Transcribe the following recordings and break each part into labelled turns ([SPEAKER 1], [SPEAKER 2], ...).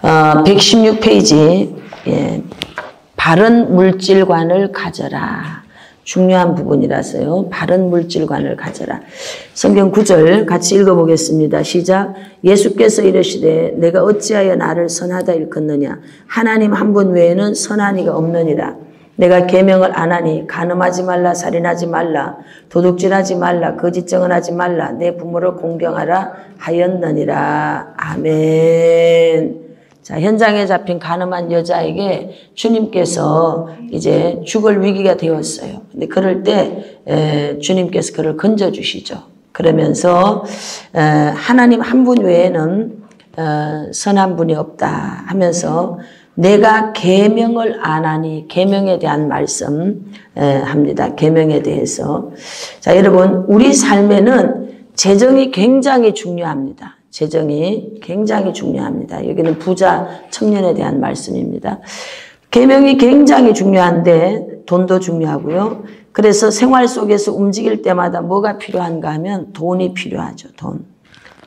[SPEAKER 1] 116페이지. 예. 바른 물질관을 가져라. 중요한 부분이라서요. 바른 물질관을 가져라. 성경 9절 같이 읽어보겠습니다. 시작. 예수께서 이르시되 내가 어찌하여 나를 선하다 일컫느냐. 하나님 한 분 외에는 선한 이가 없느니라. 내가 계명을 안 하니 간음하지 말라, 살인하지 말라, 도둑질하지 말라, 거짓 증언하지 말라, 내 부모를 공경하라 하였느니라. 아멘. 자, 현장에 잡힌 간음한 여자에게 주님께서 이제 죽을 위기가 되었어요. 근데 그럴 때 주님께서 그를 건져주시죠. 그러면서 하나님 한 분 외에는 선한 분이 없다 하면서 내가 계명을 안 하니, 계명에 대한 말씀 합니다. 계명에 대해서. 자, 여러분, 우리 삶에는 재정이 굉장히 중요합니다. 재정이 굉장히 중요합니다. 여기는 부자 청년에 대한 말씀입니다. 계명이 굉장히 중요한데 돈도 중요하고요. 그래서 생활 속에서 움직일 때마다 뭐가 필요한가 하면 돈이 필요하죠. 돈.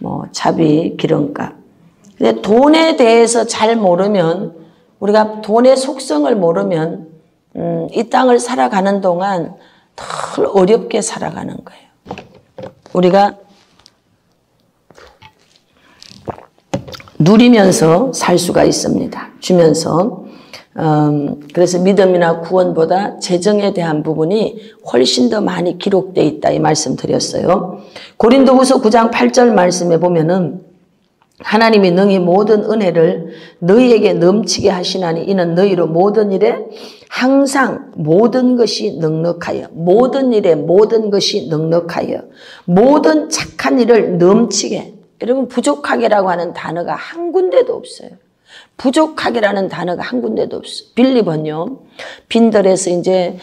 [SPEAKER 1] 뭐 차비, 기름값. 근데 돈에 대해서 잘 모르면, 우리가 돈의 속성을 모르면 이 땅을 살아가는 동안 덜 어렵게 살아가는 거예요. 우리가 누리면서 살 수가 있습니다. 주면서. 그래서 믿음이나 구원보다 재정에 대한 부분이 훨씬 더 많이 기록되어 있다 이 말씀 드렸어요. 고린도후서 9장 8절 말씀에 보면은 하나님이 능히 모든 은혜를 너희에게 넘치게 하시나니 이는 너희로 모든 일에 항상 모든 것이 넉넉하여, 모든 일에 모든 것이 넉넉하여, 모든 착한 일을 넘치게. 여러분, 부족하게라고 하는 단어가 한 군데도 없어요. 부족하게라는 단어가 한 군데도 없어요. 빌립은요, 빈들에서 이제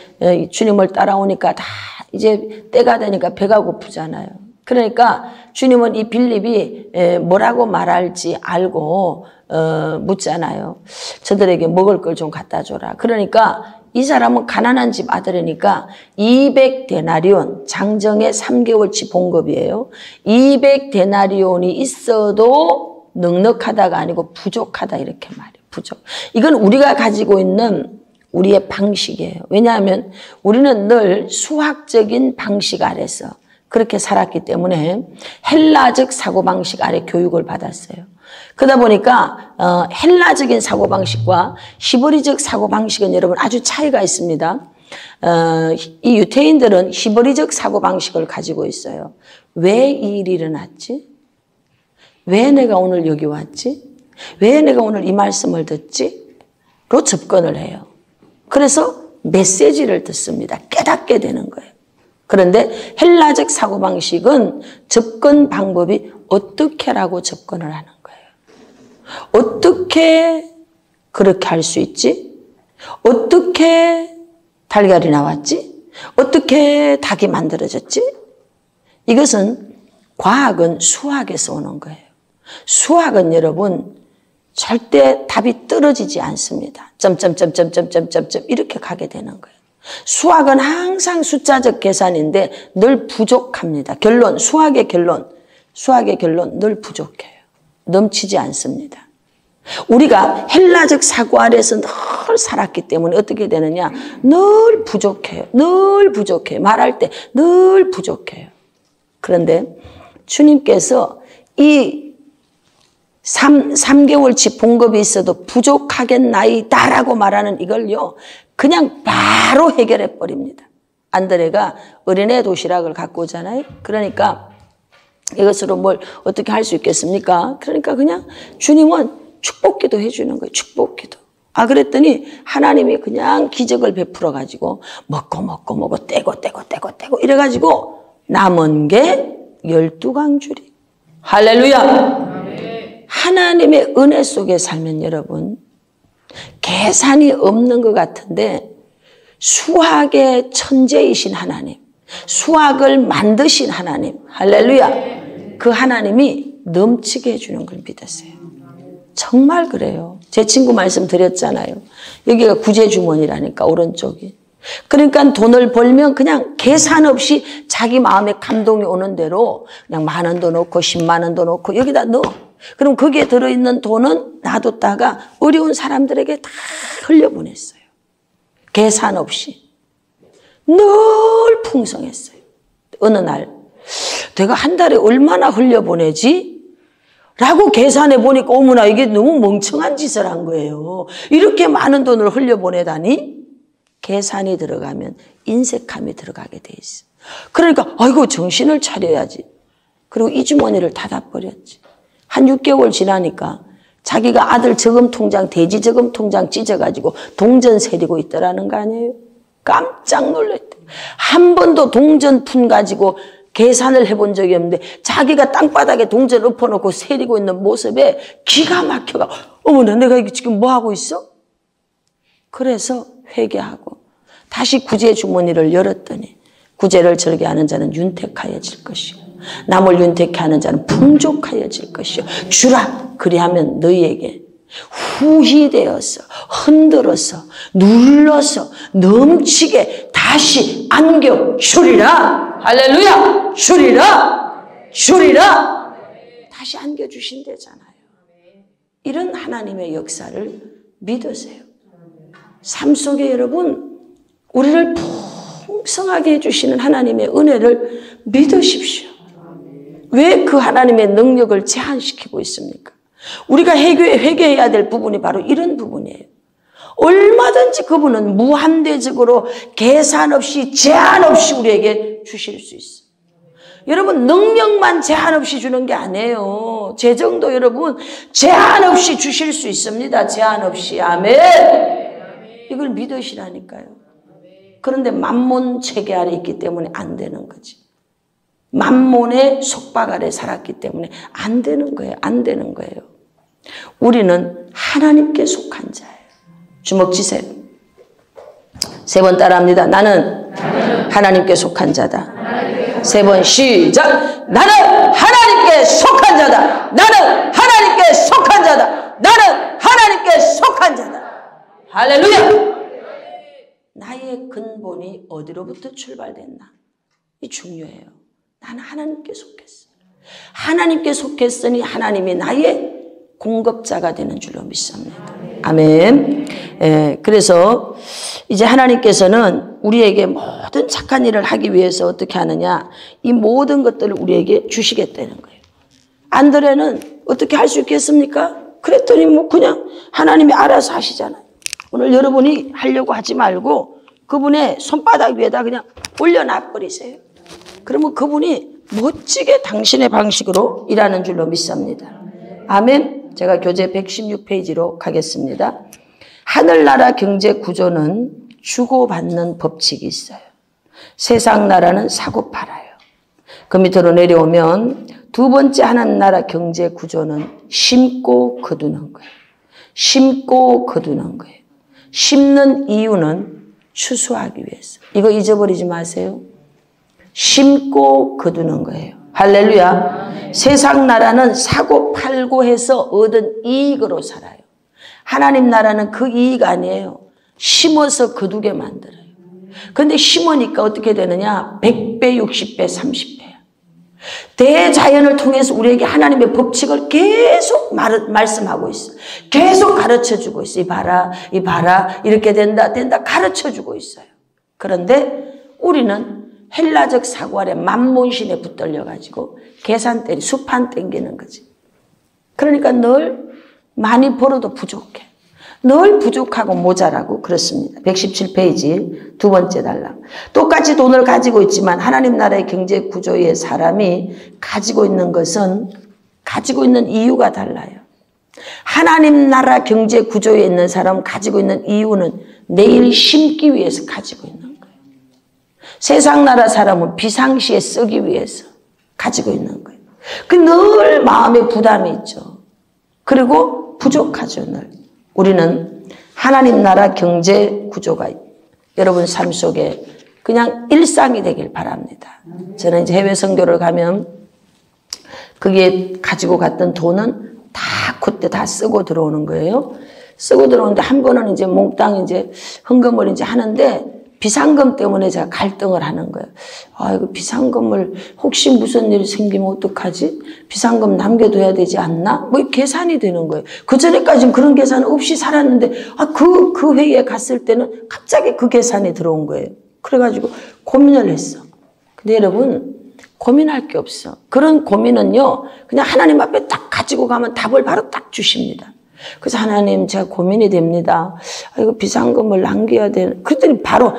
[SPEAKER 1] 주님을 따라오니까 다 이제 때가 되니까 배가 고프잖아요. 그러니까 주님은 이 빌립이 뭐라고 말할지 알고 묻잖아요. 저들에게 먹을 걸 좀 갖다 줘라. 그러니까 이 사람은 가난한 집 아들이니까 200데나리온, 장정의 3개월치 봉급이에요. 200데나리온이 있어도 넉넉하다가 아니고 부족하다 이렇게 말해요. 부족. 이건 우리가 가지고 있는 우리의 방식이에요. 왜냐하면 우리는 늘 수학적인 방식 아래서 그렇게 살았기 때문에 헬라적 사고방식 아래 교육을 받았어요. 그러다 보니까 헬라적인 사고방식과 히브리적 사고방식은 여러분 아주 차이가 있습니다. 이 유태인들은 히브리적 사고방식을 가지고 있어요. 왜 이 일이 일어났지? 왜 내가 오늘 여기 왔지? 왜 내가 오늘 이 말씀을 듣지? 로 접근을 해요. 그래서 메시지를 듣습니다. 깨닫게 되는 거예요. 그런데 헬라적 사고방식은 접근 방법이 어떻게라고 접근을 하는 거예요. 어떻게 그렇게 할 수 있지? 어떻게 달걀이 나왔지? 어떻게 닭이 만들어졌지? 이것은 과학은 수학에서 오는 거예요. 수학은 여러분 절대 답이 떨어지지 않습니다. 점점점점점점점 이렇게 가게 되는 거예요. 수학은 항상 숫자적 계산인데 늘 부족합니다. 결론, 수학의 결론 늘 부족해요. 넘치지 않습니다. 우리가 헬라적 사고 아래서 늘 살았기 때문에 어떻게 되느냐? 늘 부족해요. 늘 부족해요. 말할 때 늘 부족해요. 그런데 주님께서 이 3개월치 봉급이 있어도 부족하겠나이다라고 말하는 이걸요, 그냥 바로 해결해 버립니다. 안드레가 어린애 도시락을 갖고 오잖아요. 그러니까 이것으로 뭘 어떻게 할 수 있겠습니까? 그러니까 그냥 주님은 축복기도 해주는 거예요. 축복기도. 그랬더니 하나님이 그냥 기적을 베풀어 가지고 먹고 떼고 이래가지고 남은 게 12강줄이. 할렐루야. 하나님의 은혜 속에 살면 여러분 계산이 없는 것 같은데 수학의 천재이신 하나님, 수학을 만드신 하나님, 할렐루야, 그 하나님이 넘치게 해주는 걸 믿었어요. 정말 그래요. 제 친구 말씀 드렸잖아요. 여기가 구제주머니라니까, 오른쪽이. 그러니까 돈을 벌면 그냥 계산 없이 자기 마음에 감동이 오는 대로 그냥 10,000원도 넣고 100,000원도 넣고 여기다 넣어. 그럼 거기에 들어있는 돈은 놔뒀다가 어려운 사람들에게 다 흘려보냈어요. 계산 없이. 늘 풍성했어요. 어느 날 내가 한 달에 얼마나 흘려보내지? 라고 계산해 보니까 어머나 이게 너무 멍청한 짓을 한 거예요. 이렇게 많은 돈을 흘려보내다니? 계산이 들어가면 인색함이 들어가게 돼 있어. 그러니까 아이고 정신을 차려야지. 그리고 이 주머니를 닫아버렸지. 한 6개월 지나니까 자기가 아들 저금통장, 돼지 저금통장 찢어가지고 동전 세리고 있더라는 거 아니에요? 깜짝 놀랐대. 한 번도 동전 푼 가지고 계산을 해본 적이 없는데 자기가 땅바닥에 동전 엎어놓고 세리고 있는 모습에 기가 막혀가. 어머나 내가 이게 지금 뭐 하고 있어? 그래서 회개하고 다시 구제 주머니를 열었더니 구제를 절개하는 자는 윤택하여질 것이요 남을 윤택하는 자는 풍족하여질 것이요 주라 그리하면 너희에게 후히되어서 흔들어서 눌러서 넘치게 다시 안겨주리라. 할렐루야. 주리라 다시 안겨주신대잖아요. 이런 하나님의 역사를 믿으세요. 삶 속에 여러분 우리를 풍성하게 해주시는 하나님의 은혜를 믿으십시오. 왜 그 하나님의 능력을 제한시키고 있습니까? 우리가 회개해야 될 부분이 바로 이런 부분이에요. 얼마든지 그분은 무한대적으로 계산 없이 제한 없이 우리에게 주실 수 있어요. 여러분 능력만 제한 없이 주는 게 아니에요. 재정도 여러분 제한 없이 주실 수 있습니다. 제한 없이. 아멘. 이걸 믿으시라니까요. 그런데 만몬 체계 아래 있기 때문에 안 되는 거지. 만몬의 속박 아래 살았기 때문에 안 되는 거예요. 안 되는 거예요. 우리는 하나님께 속한 자예요. 주먹 쥐세요. 3번 따라합니다. 나는 하나님께 속한 자다. 3번 시작. 나는 하나님께 속한 자다. 나는 하나님께 속한 자다. 나는 하나님께 속한 자다. 할렐루야. 나의 근본이 어디로부터 출발됐나? 이 중요해요. 나는 하나님께 속했어. 하나님께 속했으니 하나님이 나의 공급자가 되는 줄로 믿습니다. 아멘. 그래서 이제 하나님께서는 우리에게 모든 착한 일을 하기 위해서 어떻게 하느냐? 이 모든 것들을 우리에게 주시겠다는 거예요. 안드레는 어떻게 할 수 있겠습니까? 그랬더니 뭐 그냥 하나님이 알아서 하시잖아요. 오늘 여러분이 하려고 하지 말고 그분의 손바닥 위에다 그냥 올려놔 버리세요. 그러면 그분이 멋지게 당신의 방식으로 일하는 줄로 믿습니다. 아멘. 제가 교재 116페이지로 가겠습니다. 하늘나라 경제 구조는 주고받는 법칙이 있어요. 세상 나라는 사고 팔아요. 그 밑으로 내려오면 두 번째 하늘나라 경제 구조는 심고 거두는 거예요. 심고 거두는 거예요. 심는 이유는 추수하기 위해서. 이거 잊어버리지 마세요. 심고 거두는 거예요. 할렐루야. 세상 나라는 사고 팔고 해서 얻은 이익으로 살아요. 하나님 나라는 그 이익 아니에요. 심어서 거두게 만들어요. 그런데 심으니까 어떻게 되느냐? 100배, 60배, 30배야. 대자연을 통해서 우리에게 하나님의 법칙을 계속 말씀하고 있어. 계속 가르쳐주고 있어. 이 봐라, 이렇게 된다 가르쳐주고 있어요. 그런데 우리는 헬라적 사고 아래 만몬신에 붙들려가지고 계산대리, 수판 땡기는 거지. 그러니까 늘 많이 벌어도 부족해. 늘 부족하고 모자라고 그렇습니다. 117페이지 두 번째 단락. 똑같이 돈을 가지고 있지만 하나님 나라의 경제 구조의 사람이 가지고 있는 것은 가지고 있는 이유가 달라요. 하나님 나라 경제 구조에 있는 사람 가지고 있는 이유는 내일 심기 위해서 가지고 있는 거예요. 세상 나라 사람은 비상시에 쓰기 위해서 가지고 있는 거예요. 그 늘 마음에 부담이 있죠. 그리고 부족하죠. 늘. 우리는 하나님 나라 경제 구조가 여러분 삶 속에 그냥 일상이 되길 바랍니다. 저는 이제 해외 선교를 가면 그게 가지고 갔던 돈은 다 그때 다 쓰고 들어오는 거예요. 쓰고 들어오는데 한 번은 이제 몽땅 이제 헌금을 이제 하는데 비상금 때문에 제가 갈등을 하는 거예요. 아, 이거 비상금을 혹시 무슨 일이 생기면 어떡하지? 비상금 남겨둬야 되지 않나? 뭐 계산이 되는 거예요. 그전에까지는 그런 계산 없이 살았는데, 그 회의에 갔을 때는 갑자기 그 계산이 들어온 거예요. 그래가지고 고민을 했어. 근데 여러분, 고민할 게 없어. 그런 고민은요, 그냥 하나님 앞에 딱 가지고 가면 답을 바로 딱 주십니다. 그래서 하나님, 제가 고민이 됩니다. 이거 비상금을 남겨야 되는. 그랬더니 바로,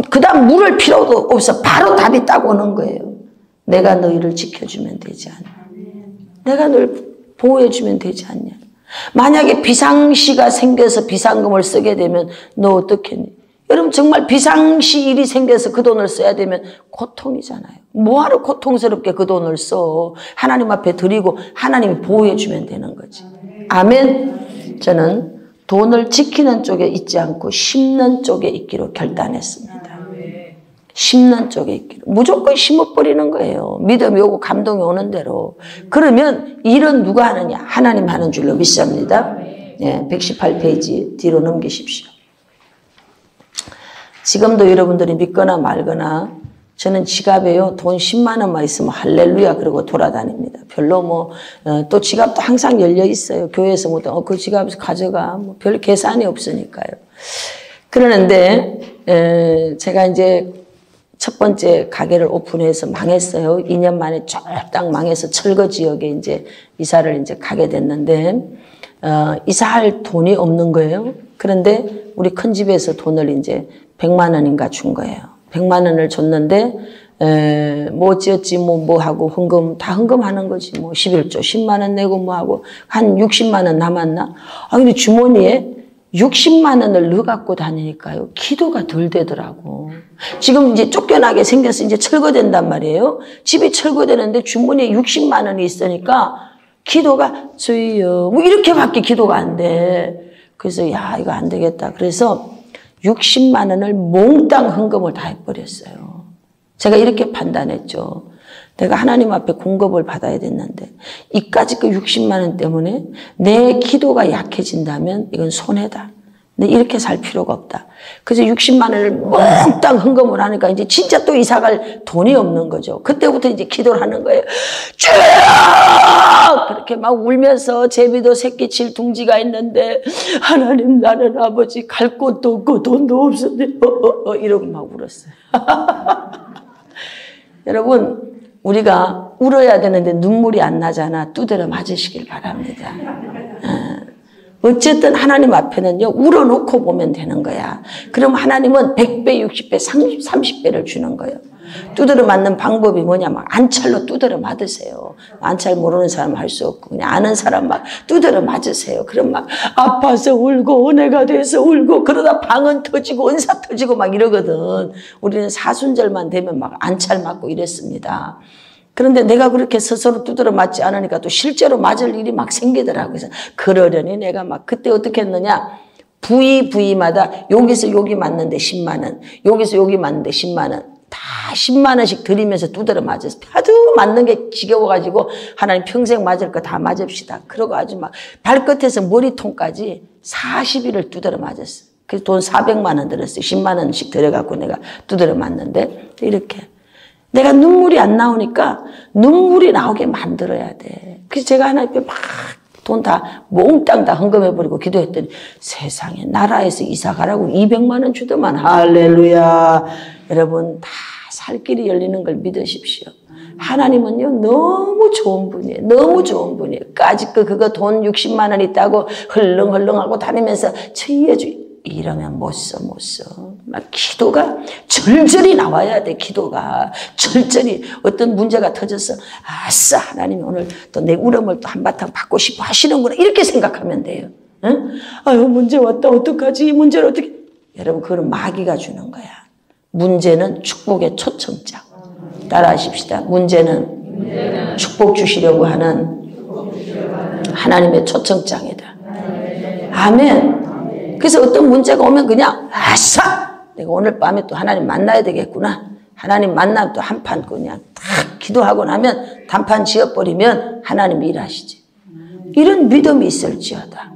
[SPEAKER 1] 그 다음 물을 필요도 없어. 바로 답이 딱 오는 거예요. 내가 너희를 지켜주면 되지 않냐. 내가 널 보호해주면 되지 않냐. 만약에 비상시가 생겨서 비상금을 쓰게 되면 너 어떻겠니? 여러분 정말 비상시 일이 생겨서 그 돈을 써야 되면 고통이잖아요. 뭐하러 고통스럽게 그 돈을 써. 하나님 앞에 드리고 하나님이 보호해 주면 되는 거지. 아멘. 저는 돈을 지키는 쪽에 있지 않고 심는 쪽에 있기로 결단했습니다. 심는 쪽에 있기로. 무조건 심어버리는 거예요. 믿음이 오고 감동이 오는 대로. 그러면 일은 누가 하느냐? 하나님 하는 줄로 믿습니다. 118페이지 뒤로 넘기십시오. 지금도 여러분들이 믿거나 말거나 저는 지갑에요 돈 10만 원만 있으면 할렐루야 그러고 돌아다닙니다. 별로 또 지갑도 항상 열려 있어요. 교회에서 그 지갑에서 가져가 별 계산이 없으니까요. 그러는데 제가 이제 첫 번째 가게를 오픈해서 망했어요. 2년 만에 쫄딱 망해서 철거 지역에 이제 이사를 이제 가게 됐는데 이사할 돈이 없는 거예요. 그런데 우리 큰 집에서 돈을 이제 100만 원인가 준 거예요. 100만 원을 줬는데 뭐 어찌어찌 뭐 하고 다 헌금하는 거지. 11조 10만 원 내고 뭐 하고 한 60만 원 남았나? 근데 주머니에 60만 원을 넣어 갖고 다니니까요. 기도가 덜 되더라고. 지금 이제 쫓겨나게 생겨서 이제 철거된단 말이에요. 집이 철거되는데 주머니에 60만 원이 있으니까 기도가 주여 뭐 이렇게밖에 기도가 안 돼. 그래서 야 이거 안 되겠다. 그래서 60만 원을 몽땅 헌금을 다 해버렸어요. 제가 이렇게 판단했죠. 내가 하나님 앞에 공급을 받아야 됐는데 이까짓 그 60만 원 때문에 내 기도가 약해진다면 이건 손해다. 근데 이렇게 살 필요가 없다. 그래서 60만 원을 몽땅 헌금을 하니까 이제 진짜 또 이사갈 돈이 없는 거죠. 그때부터 이제 기도를 하는 거예요. 주여! 그렇게 막 울면서 제비도 새끼 칠 둥지가 있는데 하나님 나는 아버지 갈 곳도 없고 돈도 없었네. 이러고 막 울었어요. 여러분 우리가 울어야 되는데 눈물이 안 나잖아. 두드려 맞으시길 바랍니다. 어쨌든 하나님 앞에는요, 울어놓고 보면 되는 거야. 그럼 하나님은 100배, 60배, 30배를 주는 거예요. 두드려 맞는 방법이 뭐냐, 막 안찰로 두드려 맞으세요. 안찰 모르는 사람은 할 수 없고, 그냥 아는 사람 막 두드려 맞으세요. 그럼 막 아파서 울고, 은혜가 돼서 울고, 그러다 방언 터지고, 은사 터지고 막 이러거든. 우리는 사순절만 되면 막 안찰 맞고 이랬습니다. 그런데 내가 그렇게 스스로 두드려 맞지 않으니까 또 실제로 맞을 일이 막 생기더라고요. 그래서 그러려니 내가 막 그때 어떻게 했느냐. 부위마다 여기서 여기 맞는데 10만 원, 여기서 여기 맞는데 10만 원. 다 10만 원씩 드리면서 두드려 맞았어. 하도 맞는 게 지겨워가지고 하나님 평생 맞을 거 다 맞읍시다. 그러고 아주 막 발끝에서 머리통까지 40일을 두드려 맞았어. 그래서 돈 400만 원 들었어요. 10만 원씩 들여갖고 내가 두드려 맞는데 이렇게. 내가 눈물이 안 나오니까 눈물이 나오게 만들어야 돼. 그래서 제가 하나님께 막 돈 다 몽땅 다 헌금해버리고 기도했더니 세상에 나라에서 이사 가라고 200만 원 주더만 할렐루야. 여러분 다 살 길이 열리는 걸 믿으십시오. 하나님은요 너무 좋은 분이에요. 너무 좋은 분이에요. 까짓 그거 돈 60만 원 있다고 헐렁헐렁하고 다니면서 저희의 이러면 못 써. 막 기도가 절절히 나와야 돼, 기도가. 절절히 어떤 문제가 터져서, 아싸, 하나님이 오늘 또 내 울음을 또 한바탕 받고 싶어 하시는구나. 이렇게 생각하면 돼요. 응? 아유, 문제 왔다. 어떡하지? 이 문제를 어떻게. 여러분, 그건 마귀가 주는 거야. 문제는 축복의 초청장. 따라 하십시다. 문제는 축복 주시려고 하는 하나님의 초청장이다. 아멘. 그래서 어떤 문제가 오면 그냥 아싸! 내가 오늘 밤에 또 하나님 만나야 되겠구나. 하나님 만나면 또 한판 그냥 탁 기도하고 나면 단판 지어버리면 하나님이 일하시지. 이런 믿음이 있을지어다.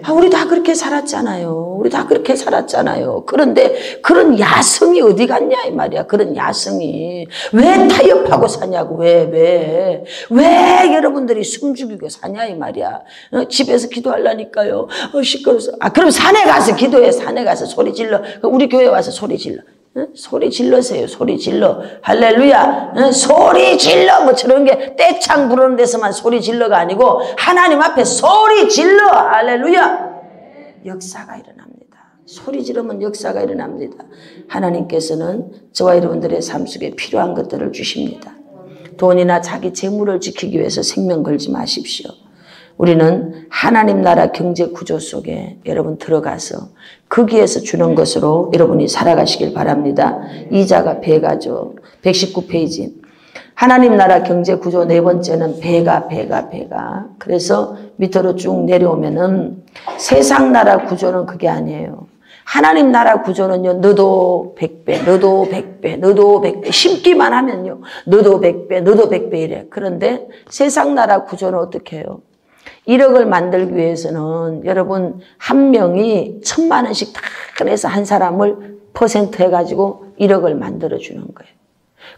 [SPEAKER 1] 우리 다 그렇게 살았잖아요. 우리 다 그렇게 살았잖아요. 그런데 그런 야성이 어디 갔냐 이 말이야. 그런 야성이. 왜 타협하고 사냐고. 왜 여러분들이 숨 죽이고 사냐 이 말이야. 집에서 기도하려니까요. 시끄러워서. 그럼 산에 가서 기도해. 산에 가서 소리 질러. 우리 교회 와서 소리 질러. 소리 질러세요. 소리 질러. 할렐루야. 소리 질러. 뭐 저런 게 떼창 부르는 데서만 소리 질러가 아니고 하나님 앞에 소리 질러. 할렐루야. 역사가 일어납니다. 소리 지르면 역사가 일어납니다. 하나님께서는 저와 여러분들의 삶 속에 필요한 것들을 주십니다. 돈이나 자기 재물을 지키기 위해서 생명 걸지 마십시오. 우리는 하나님 나라 경제 구조 속에 여러분 들어가서 거기에서 주는 것으로 여러분이 살아가시길 바랍니다. 이자가 배가죠. 119페이지. 하나님 나라 경제 구조 네 번째는 배가. 그래서 밑으로 쭉 내려오면은 세상 나라 구조는 그게 아니에요. 하나님 나라 구조는요, 너도 100배, 너도 100배, 너도 100배, 심기만 하면요, 너도 100배, 너도 100배 이래. 그런데 세상 나라 구조는 어떻게 해요? 1억을 만들기 위해서는 여러분 한 명이 1000만 원씩 다 그래서 한 사람을 퍼센트 해가지고 1억을 만들어주는 거예요.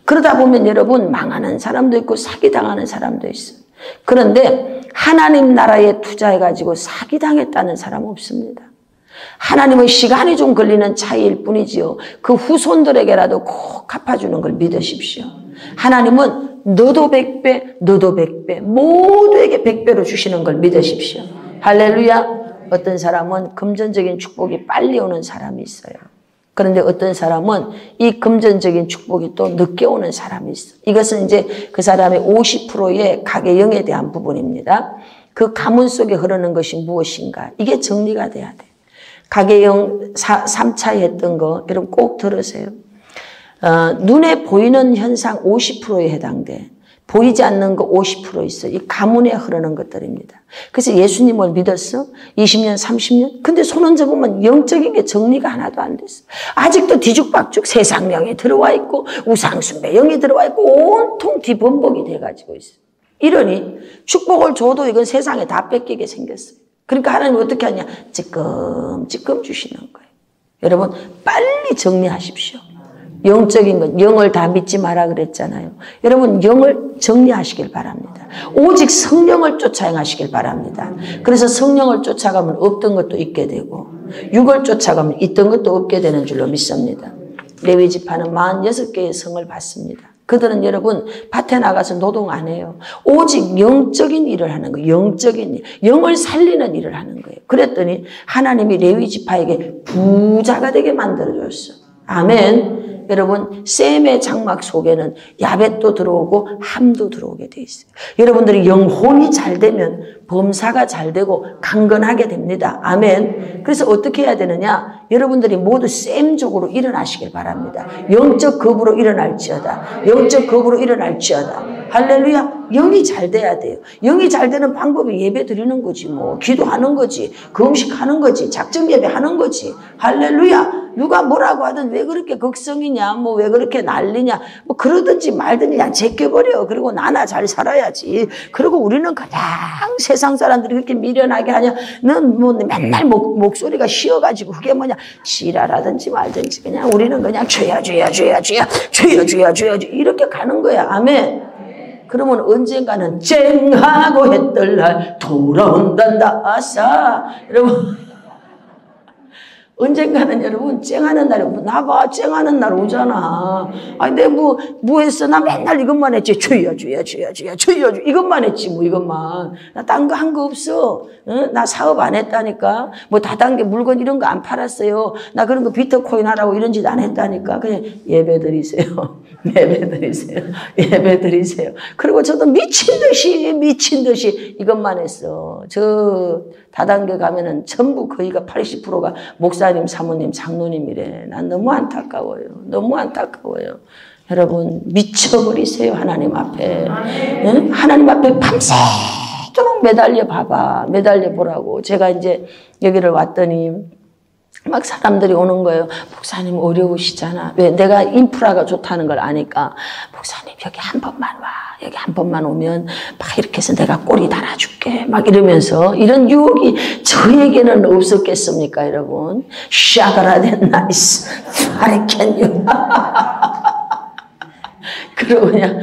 [SPEAKER 1] 그러다 보면 여러분 망하는 사람도 있고 사기당하는 사람도 있어요. 그런데 하나님 나라에 투자해가지고 사기당했다는 사람은 없습니다. 하나님은 시간이 좀 걸리는 차이일 뿐이지요. 그 후손들에게라도 꼭 갚아주는 걸 믿으십시오. 하나님은 너도 100배, 너도 100배, 모두에게 100배로 주시는 걸 믿으십시오. 할렐루야. 어떤 사람은 금전적인 축복이 빨리 오는 사람이 있어요. 그런데 어떤 사람은 이 금전적인 축복이 또 늦게 오는 사람이 있어요. 이것은 이제 그 사람의 50%의 가계영에 대한 부분입니다. 그 가문 속에 흐르는 것이 무엇인가? 이게 정리가 돼야 돼요. 가계영 3차에 했던 거 여러분 꼭 들으세요. 눈에 보이는 현상 50%에 해당돼. 보이지 않는 거 50% 있어. 이 가문에 흐르는 것들입니다. 그래서 예수님을 믿었어? 20년, 30년? 근데 손은 접으면 영적인 게 정리가 하나도 안 됐어. 아직도 뒤죽박죽 세상령이 들어와 있고 우상숭배령이 들어와 있고 온통 뒤범벅이 돼가지고 있어. 이러니 축복을 줘도 이건 세상에 다 뺏기게 생겼어요. 그러니까 하나님 어떻게 하냐? 찔끔찔끔 주시는 거예요. 여러분 빨리 정리하십시오. 영적인 것, 영을 다 믿지 마라 그랬잖아요. 여러분 영을 정리하시길 바랍니다. 오직 성령을 쫓아 행하시길 바랍니다. 그래서 성령을 쫓아가면 없던 것도 있게 되고 육을 쫓아가면 있던 것도 없게 되는 줄로 믿습니다. 레위 지파는 46개의 성을 받습니다. 그들은 여러분 밭에 나가서 노동 안 해요. 오직 영적인 일을 하는 거예요. 영적인 일. 영을 살리는 일을 하는 거예요. 그랬더니 하나님이 레위 지파에게 부자가 되게 만들어줬어. 아멘. 여러분 셈의 장막 속에는 야벳도 들어오고 함도 들어오게 돼 있어요. 여러분들이 영혼이 잘 되면 범사가 잘 되고 강건하게 됩니다. 아멘. 그래서 어떻게 해야 되느냐? 여러분들이 모두 셈족으로 일어나시길 바랍니다. 영적 겁으로 일어날지어다. 영적 겁으로 일어날지어다. 할렐루야. 영이 잘 돼야 돼요. 영이 잘 되는 방법이 예배 드리는 거지 뭐. 기도하는 거지. 금식하는 거지. 작정 예배하는 거지. 할렐루야. 누가 뭐라고 하든 왜 그렇게 극성이냐, 뭐 왜 그렇게 난리냐, 뭐 그러든지 말든지 그냥 제껴버려. 그리고 나나 잘 살아야지. 그리고 우리는 그냥 세상 사람들이 그렇게 미련하게 하냐, 넌 뭐 맨날 목소리가 쉬어가지고 그게 뭐냐, 지랄하든지 말든지 그냥 우리는 그냥 죄야 이렇게 가는 거야. 아멘. 그러면 언젠가는 쨍하고 했던 날 돌아온단다. 아싸. 여러분. 언젠가는 여러분 쨍하는 날이 나봐 쨍하는 날 오잖아. 아니 내가 뭐 했어? 나 맨날 이것만 했지. 주여 이것만 했지 뭐. 이것만 나 딴 거 한 거 없어. 나 사업 안 했다니까. 뭐 다단계 물건 이런 거 안 팔았어요. 나 그런 거 비트코인 하라고 이런 짓 안 했다니까. 그냥 예배 드리세요. 예배 드리세요. 그리고 저도 미친 듯이 이것만 했어. 저 다단계 가면은 전부 거의가 80%가 목사님, 사모님, 장로님이래. 난 너무 안타까워요. 여러분 미쳐버리세요. 하나님 앞에. 응? 하나님 앞에 밤새도록 매달려 봐봐. 매달려 보라고. 제가 이제 여기를 왔더니 막 사람들이 오는 거예요. 목사님 어려우시잖아. 왜? 내가 인프라가 좋다는 걸 아니까 목사님 여기 한 번만 와. 여기 한 번만 오면 막 이렇게 해서 내가 꼬리 달아줄게. 막 이러면서 이런 유혹이 저에게는 없었겠습니까, 여러분? 샤가라덴 나이스. I can you. 그러고 그냥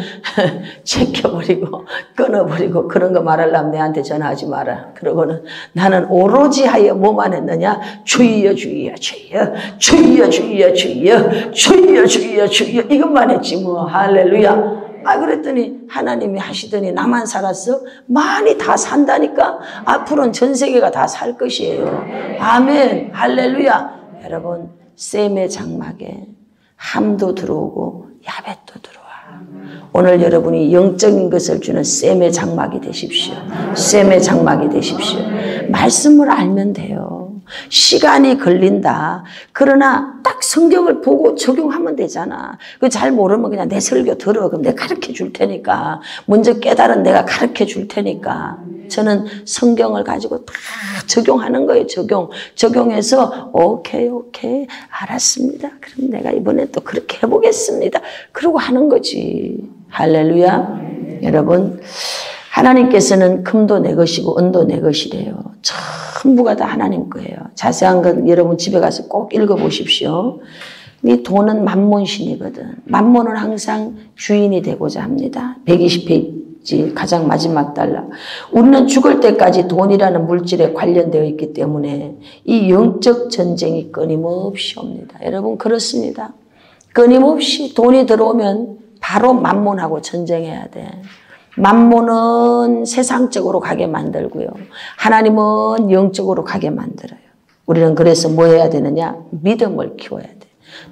[SPEAKER 1] 제껴버리고 끊어버리고 그런 거 말하려면 내한테 전화하지 마라. 그러고는 나는 오로지 하여 뭐만 했느냐? 주여 주여 주여 주여 주여 주여 주여 주여 주여 이것만 했지 뭐. 할렐루야. 그랬더니 하나님이 하시더니 나만 살았어? 많이 다 산다니까. 앞으로는 전 세계가 다 살 것이에요. 아멘. 할렐루야. 여러분, 셈의 장막에 함도 들어오고 야벳도 들어와. 오늘 여러분이 영적인 것을 주는 셈의 장막이 되십시오. 셈의 장막이 되십시오. 말씀을 알면 돼요. 시간이 걸린다. 그러나 딱 성경을 보고 적용하면 되잖아. 그 잘 모르면 그냥 내 설교 들어. 그럼 내가 가르쳐 줄 테니까. 먼저 깨달은 내가 가르쳐 줄 테니까. 저는 성경을 가지고 다 적용하는 거예요. 적용해서 오케이 알았습니다. 그럼 내가 이번에 또 그렇게 해보겠습니다. 그러고 하는 거지. 할렐루야. 여러분, 하나님께서는 금도 내 것이고 은도 내 것이래요. 전부가 다 하나님 거예요. 자세한 건 여러분 집에 가서 꼭 읽어보십시오. 이 돈은 만몬신이거든. 만몬은 항상 주인이 되고자 합니다. 120페이지 가장 마지막 달라. 우리는 죽을 때까지 돈이라는 물질에 관련되어 있기 때문에 이 영적 전쟁이 끊임없이 옵니다. 여러분 그렇습니다. 끊임없이 돈이 들어오면 바로 만몬하고 전쟁해야 돼. 만몬은 세상적으로 가게 만들고요. 하나님은 영적으로 가게 만들어요. 우리는 그래서 뭐 해야 되느냐? 믿음을 키워야 돼.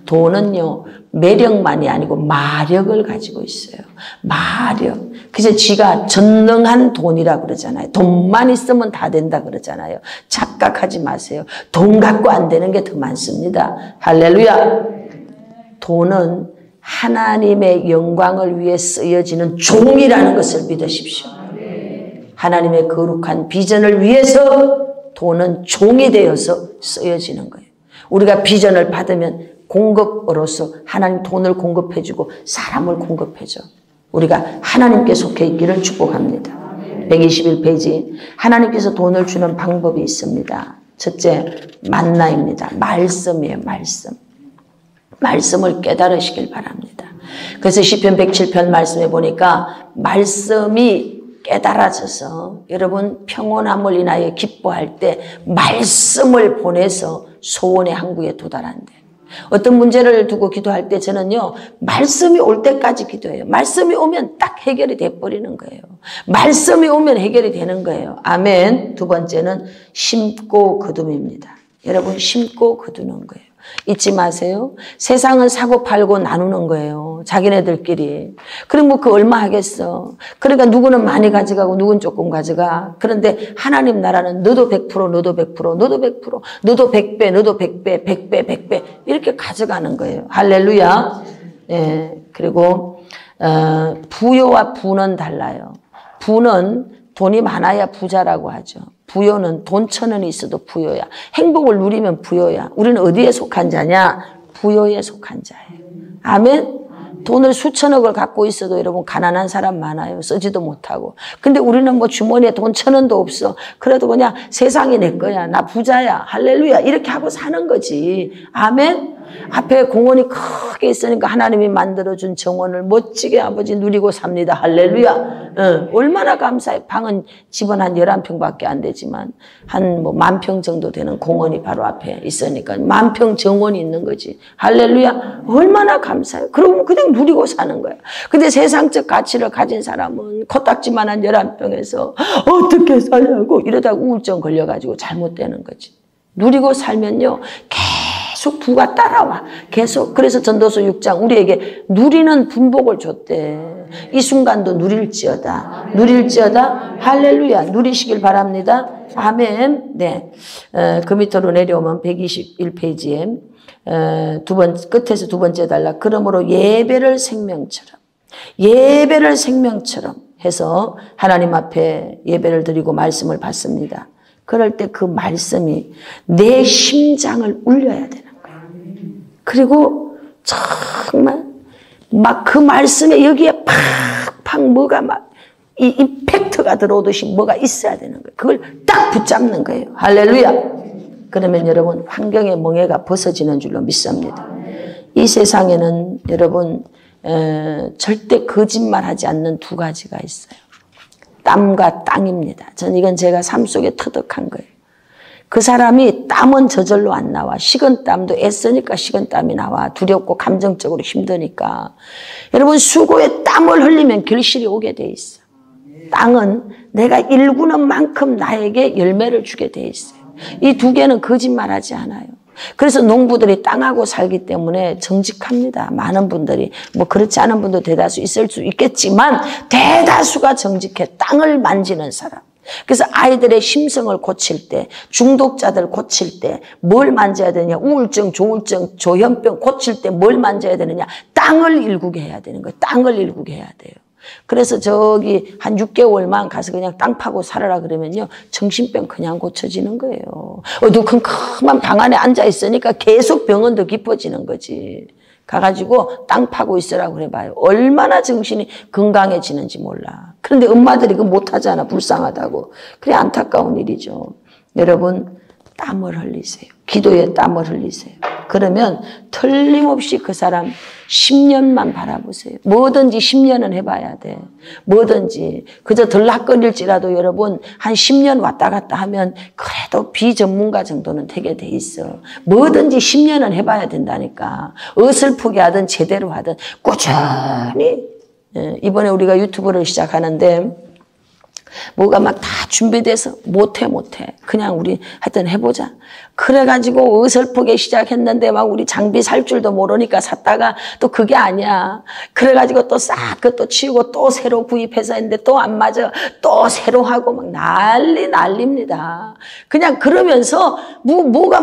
[SPEAKER 1] 돈은요, 매력만이 아니고 마력을 가지고 있어요. 마력. 그래서 지가 전능한 돈이라고 그러잖아요. 돈만 있으면 다 된다 그러잖아요. 착각하지 마세요. 돈 갖고 안 되는 게 더 많습니다. 할렐루야. 돈은 하나님의 영광을 위해 쓰여지는 종이라는 것을 믿으십시오. 하나님의 거룩한 비전을 위해서 돈은 종이 되어서 쓰여지는 거예요. 우리가 비전을 받으면 공급으로서 하나님 돈을 공급해주고 사람을 공급해줘. 우리가 하나님께 속해 있기를 축복합니다. 121페이지. 하나님께서 돈을 주는 방법이 있습니다. 첫째, 만나입니다. 말씀이에요. 말씀을 깨달으시길 바랍니다. 그래서 시편 107편 말씀에 보니까 말씀이 깨달아져서 여러분 평온함을 인하여 기뻐할 때 말씀을 보내서 소원의 항구에 도달한대. 어떤 문제를 두고 기도할 때 저는요, 말씀이 올 때까지 기도해요. 말씀이 오면 딱 해결이 돼버리는 거예요. 말씀이 오면 해결이 되는 거예요. 아멘. 두 번째는 심고 거둠입니다. 여러분 심고 거두는 거예요. 잊지 마세요. 세상은 사고 팔고 나누는 거예요. 자기네들끼리. 그럼 뭐 그 얼마 하겠어. 그러니까 누구는 많이 가져가고 누구는 조금 가져가. 그런데 하나님 나라는 너도 100%, 너도 100%, 너도 100%, 너도 100배, 너도 100배, 100배, 100배 이렇게 가져가는 거예요. 할렐루야. 예. 그리고 부요와 부는 달라요. 부는 돈이 많아야 부자라고 하죠. 부요는 돈 1,000원이 있어도 부요야. 행복을 누리면 부요야. 우리는 어디에 속한 자냐? 부요에 속한 자예요. 아멘. 돈을 수천억을 갖고 있어도 여러분 가난한 사람 많아요. 쓰지도 못하고. 근데 우리는 뭐 주머니에 돈 1,000원도 없어. 그래도 그냥 세상이 내 거야. 나 부자야. 할렐루야. 이렇게 하고 사는 거지. 아멘. 앞에 공원이 크게 있으니까 하나님이 만들어준 정원을 멋지게 아버지 누리고 삽니다. 할렐루야. 얼마나 감사해. 방은 집은 한 11평밖에 안 되지만 한 뭐 10,000평 정도 되는 공원이 바로 앞에 있으니까 10,000평 정원이 있는 거지. 할렐루야. 얼마나 감사해. 그러면 그냥 누리고 사는 거야. 근데 세상적 가치를 가진 사람은 코딱지만한 11평에서 어떻게 살려고 이러다가 우울증 걸려가지고 잘못되는 거지. 누리고 살면요. 계속 부가 따라와. 계속. 그래서 전도서 6장 우리에게 누리는 분복을 줬대. 이 순간도 누릴지어다. 누릴지어다. 할렐루야. 누리시길 바랍니다. 아멘. 네. 그 밑으로 내려오면 121페이지에 끝에서 두 번째 달라. 그러므로 예배를 생명처럼 해서 하나님 앞에 예배를 드리고 말씀을 받습니다. 그럴 때 그 말씀이 내 심장을 울려야 되는 거예요. 그리고 정말 막 그 말씀에 여기에 팍팍 뭐가 막 이 임팩트가 들어오듯이 뭐가 있어야 되는 거예요. 그걸 딱 붙잡는 거예요. 할렐루야. 그러면 여러분 환경의 멍해가 벗어지는 줄로 믿습니다. 이 세상에는 여러분 절대 거짓말하지 않는 두 가지가 있어요. 땀과 땅입니다. 저는 이건 제가 삶 속에 터득한 거예요. 그 사람이 땀은 저절로 안 나와. 식은땀도 애쓰니까 식은땀이 나와. 두렵고 감정적으로 힘드니까. 여러분 수고에 땀을 흘리면 결실이 오게 돼 있어. 땅은 내가 일구는 만큼 나에게 열매를 주게 돼 있어요. 이 두 개는 거짓말하지 않아요. 그래서 농부들이 땅하고 살기 때문에 정직합니다. 많은 분들이 뭐 그렇지 않은 분도 대다수 있을 수 있겠지만 대다수가 정직해. 땅을 만지는 사람. 그래서 아이들의 심성을 고칠 때, 중독자들 고칠 때 뭘 만져야 되느냐, 우울증, 조울증, 조현병 고칠 때 뭘 만져야 되느냐, 땅을 일구게 해야 되는 거예요. 땅을 일구게 해야 돼요. 그래서 저기 한 6개월만 가서 그냥 땅 파고 살아라 그러면요, 정신병 그냥 고쳐지는 거예요. 어두컴컴한 방 안에 앉아 있으니까 계속 병은 더 깊어지는 거지. 가가지고 땅 파고 있으라고 그래봐요. 얼마나 정신이 건강해지는지 몰라. 그런데 엄마들이 그거 못하잖아. 불쌍하다고. 그래 안타까운 일이죠. 여러분 땀을 흘리세요. 기도에 땀을 흘리세요. 그러면 틀림없이 그 사람 10년만 바라보세요. 뭐든지 10년은 해봐야 돼. 뭐든지. 그저 들락거릴지라도 여러분 한 10년 왔다 갔다 하면 그래도 비전문가 정도는 되게 돼 있어. 뭐든지 10년은 해봐야 된다니까. 어설프게 하든 제대로 하든 꾸준히. 이번에 우리가 유튜브를 시작하는데 뭐가 막 다 준비돼서 못해. 그냥 우리 하여튼 해보자. 그래가지고 어설프게 시작했는데 막 우리 장비 살 줄도 모르니까 샀다가 또 그게 아니야. 그래가지고 또 싹 그것도 치우고 또 새로 구입해서 했는데 또 안 맞아. 또 새로 하고 막 난립니다. 그냥 그러면서 뭐가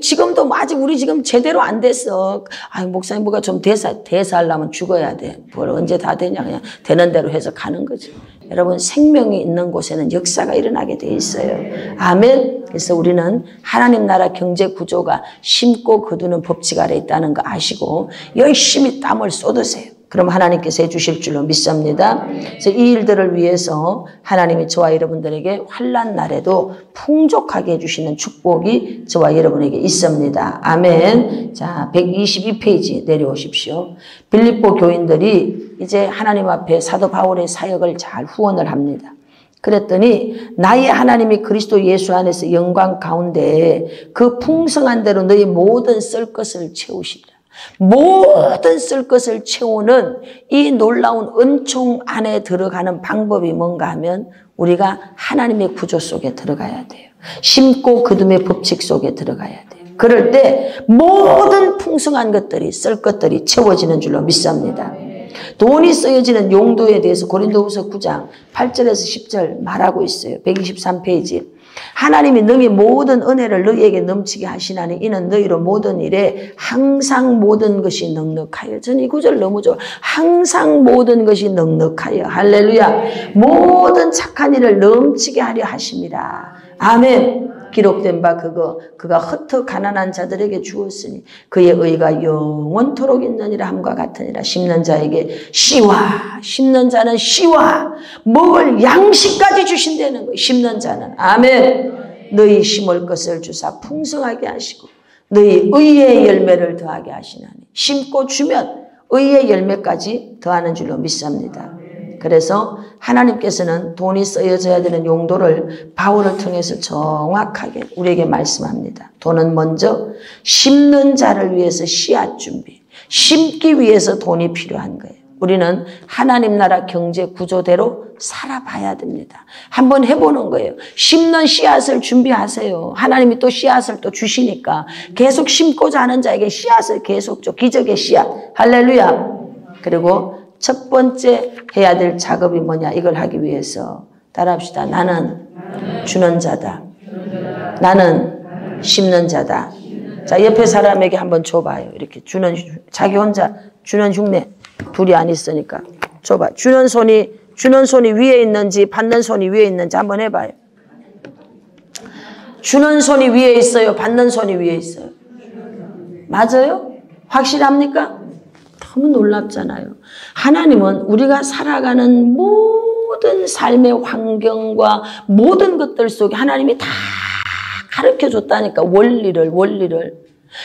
[SPEAKER 1] 지금도 아직 우리 지금 제대로 안 됐어. 아유 목사님 뭐가 좀 대사하려면 죽어야 돼. 뭘 언제 다 되냐. 그냥 되는 대로 해서 가는 거지. 여러분 생명이 있는 곳에는 역사가 일어나게 돼 있어요. 아멘. 그래서 우리는 하나님 나라 경제 구조가 심고 거두는 법칙 아래 있다는 거 아시고 열심히 땀을 쏟으세요. 그럼 하나님께서 해주실 줄로 믿습니다. 그래서 이 일들을 위해서 하나님이 저와 여러분들에게 환난 날에도 풍족하게 해주시는 축복이 저와 여러분에게 있습니다. 아멘. 자, 122페이지 내려오십시오. 빌립보 교인들이 이제 하나님 앞에 사도 바울의 사역을 잘 후원을 합니다. 그랬더니 나의 하나님이 그리스도 예수 안에서 영광 가운데 그 풍성한 대로 너희 모든 쓸 것을 채우시리라. 모든 쓸 것을 채우는 이 놀라운 은총 안에 들어가는 방법이 뭔가 하면 우리가 하나님의 구조 속에 들어가야 돼요. 심고 거둠의 법칙 속에 들어가야 돼요. 그럴 때 모든 풍성한 것들이 쓸 것들이 채워지는 줄로 믿습니다. 돈이 쓰여지는 용도에 대해서 고린도후서 9장 8절에서 10절 말하고 있어요. 123페이지. 하나님이 너희 모든 은혜를 너희에게 넘치게 하시나니 이는 너희로 모든 일에 항상 모든 것이 넉넉하여. 저는 이 구절 너무 좋아. 항상 모든 것이 넉넉하여. 할렐루야. 모든 착한 일을 넘치게 하려 하십니다. 아멘. 기록된 바 그가 흩어 가난한 자들에게 주었으니 그의 의가 영원토록 있느니라 함과 같으니라. 심는 자에게 씨와, 심는 자는 씨와 먹을 양식까지 주신다는 거예요. 심는 자는. 아멘. 너희 심을 것을 주사 풍성하게 하시고 너희 의의 열매를 더하게 하시나니. 심고 주면 의의 열매까지 더하는 줄로 믿습니다. 그래서 하나님께서는 돈이 쓰여져야 되는 용도를 바울을 통해서 정확하게 우리에게 말씀합니다. 돈은 먼저 심는 자를 위해서 씨앗 준비, 심기 위해서 돈이 필요한 거예요. 우리는 하나님 나라 경제 구조대로 살아봐야 됩니다. 한번 해보는 거예요. 심는 씨앗을 준비하세요. 하나님이 또 씨앗을 또 주시니까 계속 심고자 하는 자에게 씨앗을 계속 줘. 기적의 씨앗. 할렐루야. 그리고 첫 번째 해야 될 작업이 뭐냐? 이걸 하기 위해서 따라합시다. 나는 주는 자다. 나는 심는 자다. 자, 옆에 사람에게 한번 줘봐요. 이렇게 자기 혼자 주는 흉내. 둘이 안 있으니까 줘봐. 주는 손이 위에 있는지 받는 손이 위에 있는지 한번 해봐요. 주는 손이 위에 있어요? 받는 손이 위에 있어요? 맞아요? 확실합니까? 너무 놀랍잖아요. 하나님은 우리가 살아가는 모든 삶의 환경과 모든 것들 속에 하나님이 다 가르쳐줬다니까. 원리를.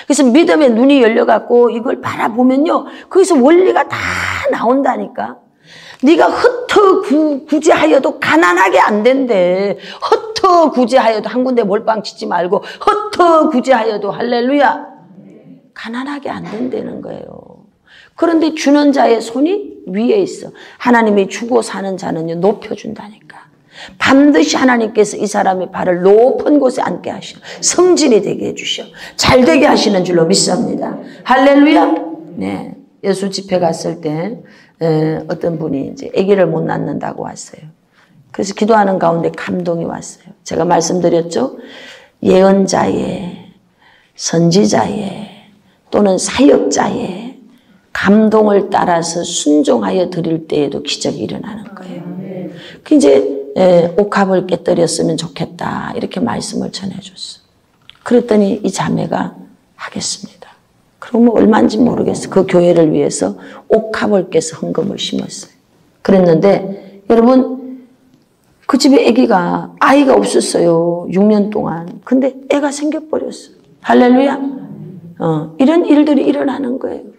[SPEAKER 1] 그래서 믿음의 눈이 열려갖고 이걸 바라보면요, 거기서 원리가 다 나온다니까. 네가 흩어구제하여도 가난하게 안 된대. 흩어구제하여도 한 군데 몰빵 치지 말고 흩어구제하여도 할렐루야 가난하게 안 된다는 거예요. 그런데 주는 자의 손이 위에 있어. 하나님이 주고 사는 자는요 높여준다니까. 반드시 하나님께서 이 사람의 발을 높은 곳에 앉게 하시어 성진이 되게 해주셔 잘 되게 하시는 줄로 믿습니다. 할렐루야. 네, 예수 집회 갔을 때 어떤 분이 이제 아기를 못 낳는다고 왔어요. 그래서 기도하는 가운데 감동이 왔어요. 제가 말씀드렸죠. 예언자의, 선지자의 또는 사역자의 감동을 따라서 순종하여 드릴 때에도 기적이 일어나는 거예요. 그 이제 옥합을 깨뜨렸으면 좋겠다 이렇게 말씀을 전해줬어. 그랬더니 이 자매가 하겠습니다. 그럼 뭐 얼마인지 모르겠어. 그 교회를 위해서 옥합을 깨서 헌금을 심었어요. 그랬는데 여러분 그 집에 아이가 없었어요. 6년 동안. 근데 애가 생겨버렸어. 할렐루야. 이런 일들이 일어나는 거예요.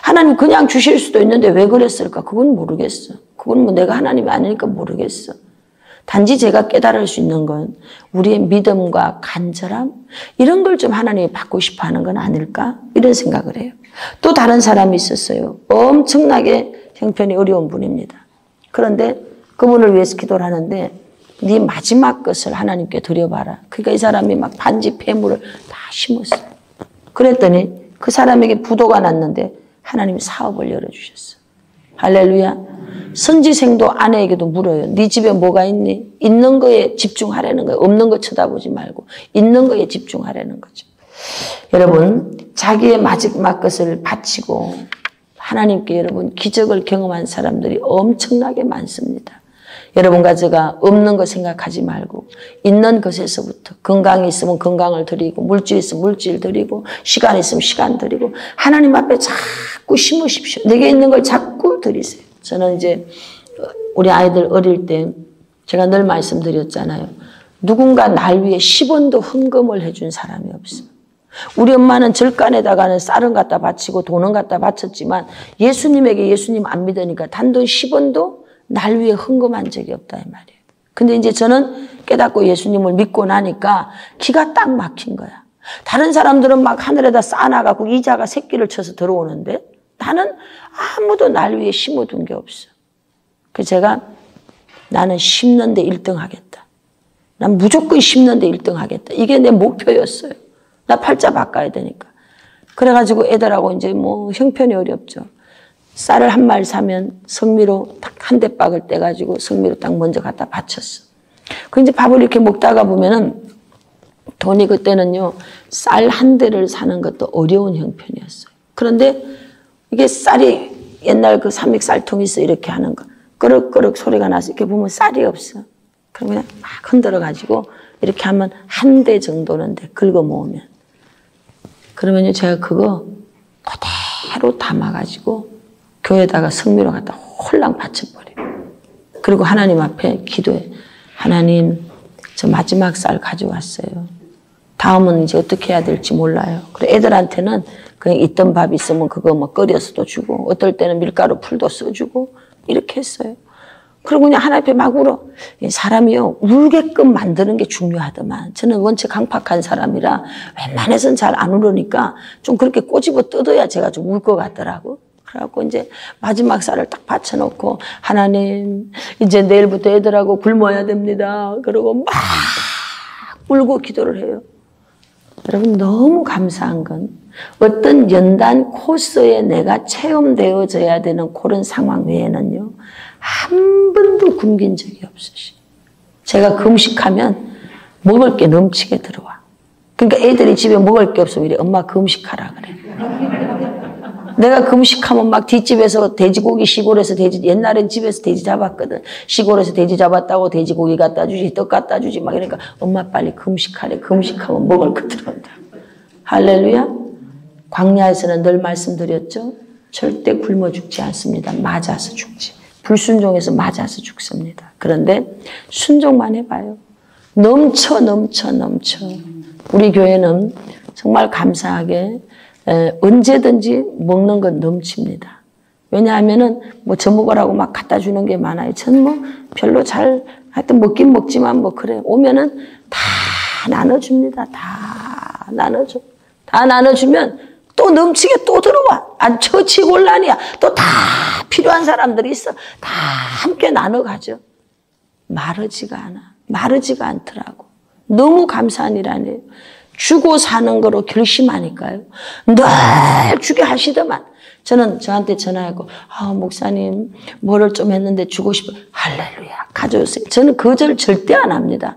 [SPEAKER 1] 하나님 그냥 주실 수도 있는데 왜 그랬을까? 그건 모르겠어. 그건 뭐 내가 하나님이 아니니까 모르겠어. 단지 제가 깨달을 수 있는 건 우리의 믿음과 간절함 이런 걸 좀 하나님이 받고 싶어 하는 건 아닐까? 이런 생각을 해요. 또 다른 사람이 있었어요. 엄청나게 형편이 어려운 분입니다. 그런데 그분을 위해서 기도를 하는데 네 마지막 것을 하나님께 드려봐라. 그러니까 이 사람이 막 반지 폐물을 다 심었어요. 그랬더니 그 사람에게 부도가 났는데 하나님이 사업을 열어주셨어. 할렐루야. 선지생도 아내에게도 물어요. 네 집에 뭐가 있니? 있는 거에 집중하라는 거예요. 없는 거 쳐다보지 말고 있는 거에 집중하라는 거죠. 여러분 자기의 마지막 것을 바치고 하나님께 여러분 기적을 경험한 사람들이 엄청나게 많습니다. 여러분과 제가 없는 거 생각하지 말고 있는 것에서부터 건강이 있으면 건강을 드리고 물질 있으면 물질 드리고 시간 있으면 시간 드리고 하나님 앞에 자꾸 심으십시오. 내게 있는 걸 자꾸 드리세요. 저는 이제 우리 아이들 어릴 때 제가 늘 말씀드렸잖아요. 누군가 날 위해 10원도 헌금을 해준 사람이 없어요. 우리 엄마는 절간에다가는 쌀은 갖다 바치고 돈은 갖다 바쳤지만 예수님에게 예수님 안 믿으니까 단돈 10원도 날 위해 헌금한 적이 없다 이 말이에요. 근데 이제 저는 깨닫고 예수님을 믿고 나니까 기가 딱 막힌 거야. 다른 사람들은 막 하늘에다 쌓아놔갖고 이자가 새끼를 쳐서 들어오는데 나는 아무도 날 위해 심어둔 게 없어. 그래서 제가 나는 심는 데 1등 하겠다. 난 무조건 심는 데 1등 하겠다. 이게 내 목표였어요. 나 팔자 바꿔야 되니까. 그래가지고 애들하고 이제 뭐 형편이 어렵죠. 쌀을 한 마리 사면 성미로 딱 한 대박을 떼가지고 성미로 딱 먼저 갖다 바쳤어. 그 이제 밥을 이렇게 먹다가 보면은 돈이 그때는요, 쌀 한 대를 사는 것도 어려운 형편이었어요. 그런데 이게 쌀이 옛날 그 삼익 쌀통 있어 이렇게 하는 거. 끄럭끄럭 소리가 나서 이렇게 보면 쌀이 없어. 그럼 그냥 막 흔들어가지고 이렇게 하면 한 대 정도는 돼. 긁어 모으면. 그러면요, 제가 그거 그대로 담아가지고 교회에다가 성미로 갖다 홀랑 바쳐버려요. 그리고 하나님 앞에 기도해. 하나님, 저 마지막 쌀 가져왔어요. 다음은 이제 어떻게 해야 될지 몰라요. 그리고 애들한테는 그냥 있던 밥 있으면 그거 뭐 끓여서도 주고, 어떨 때는 밀가루 풀도 써주고, 이렇게 했어요. 그리고 그냥 하나님 앞에 막 울어. 사람이요, 울게끔 만드는 게 중요하더만. 저는 원체 강팍한 사람이라 웬만해서는 잘 안 울으니까 좀 그렇게 꼬집어 뜯어야 제가 좀 울 것 같더라고. 그래갖고 이제 마지막 쌀을 딱 받쳐놓고, 하나님, 이제 내일부터 애들하고 굶어야 됩니다. 그러고 막 울고 기도를 해요. 여러분, 너무 감사한 건 어떤 연단 코스에 내가 체험되어져야 되는 그런 상황 외에는요, 한 번도 굶긴 적이 없으시. 제가 금식하면 먹을 게 넘치게 들어와. 그러니까 애들이 집에 먹을 게 없으면 이래, 엄마 금식하라 그래. 내가 금식하면 막 뒷집에서 돼지고기, 시골에서 돼지, 옛날엔 집에서 돼지 잡았거든. 시골에서 돼지 잡았다고 돼지고기 갖다 주지, 떡 갖다 주지, 막 이러니까 엄마 빨리 금식하래. 금식하면 먹을 거 들어온다. 할렐루야. 광야에서는 늘 말씀드렸죠. 절대 굶어 죽지 않습니다. 맞아서 죽지. 불순종해서 맞아서 죽습니다. 그런데 순종만 해봐요. 넘쳐. 우리 교회는 정말 감사하게 언제든지 먹는 건 넘칩니다. 왜냐하면은 뭐 저 먹으라고 막 갖다 주는 게 많아요. 저는 뭐 별로 하여튼 먹긴 먹지만 뭐 그래. 오면은 다 나눠줍니다. 다 나눠줘. 다 나눠주면 또 넘치게 또 들어와. 처치곤란이야. 또 다 필요한 사람들이 있어. 다 함께 나눠가죠. 마르지가 않더라고. 너무 감사한 일 아니에요. 주고 사는 거로 결심하니까요. 늘 주게 하시더만. 저는 저한테 전화하고 목사님 뭐를 좀 했는데 주고 싶어요. 할렐루야 가져오세요. 저는 거절 절대 안 합니다.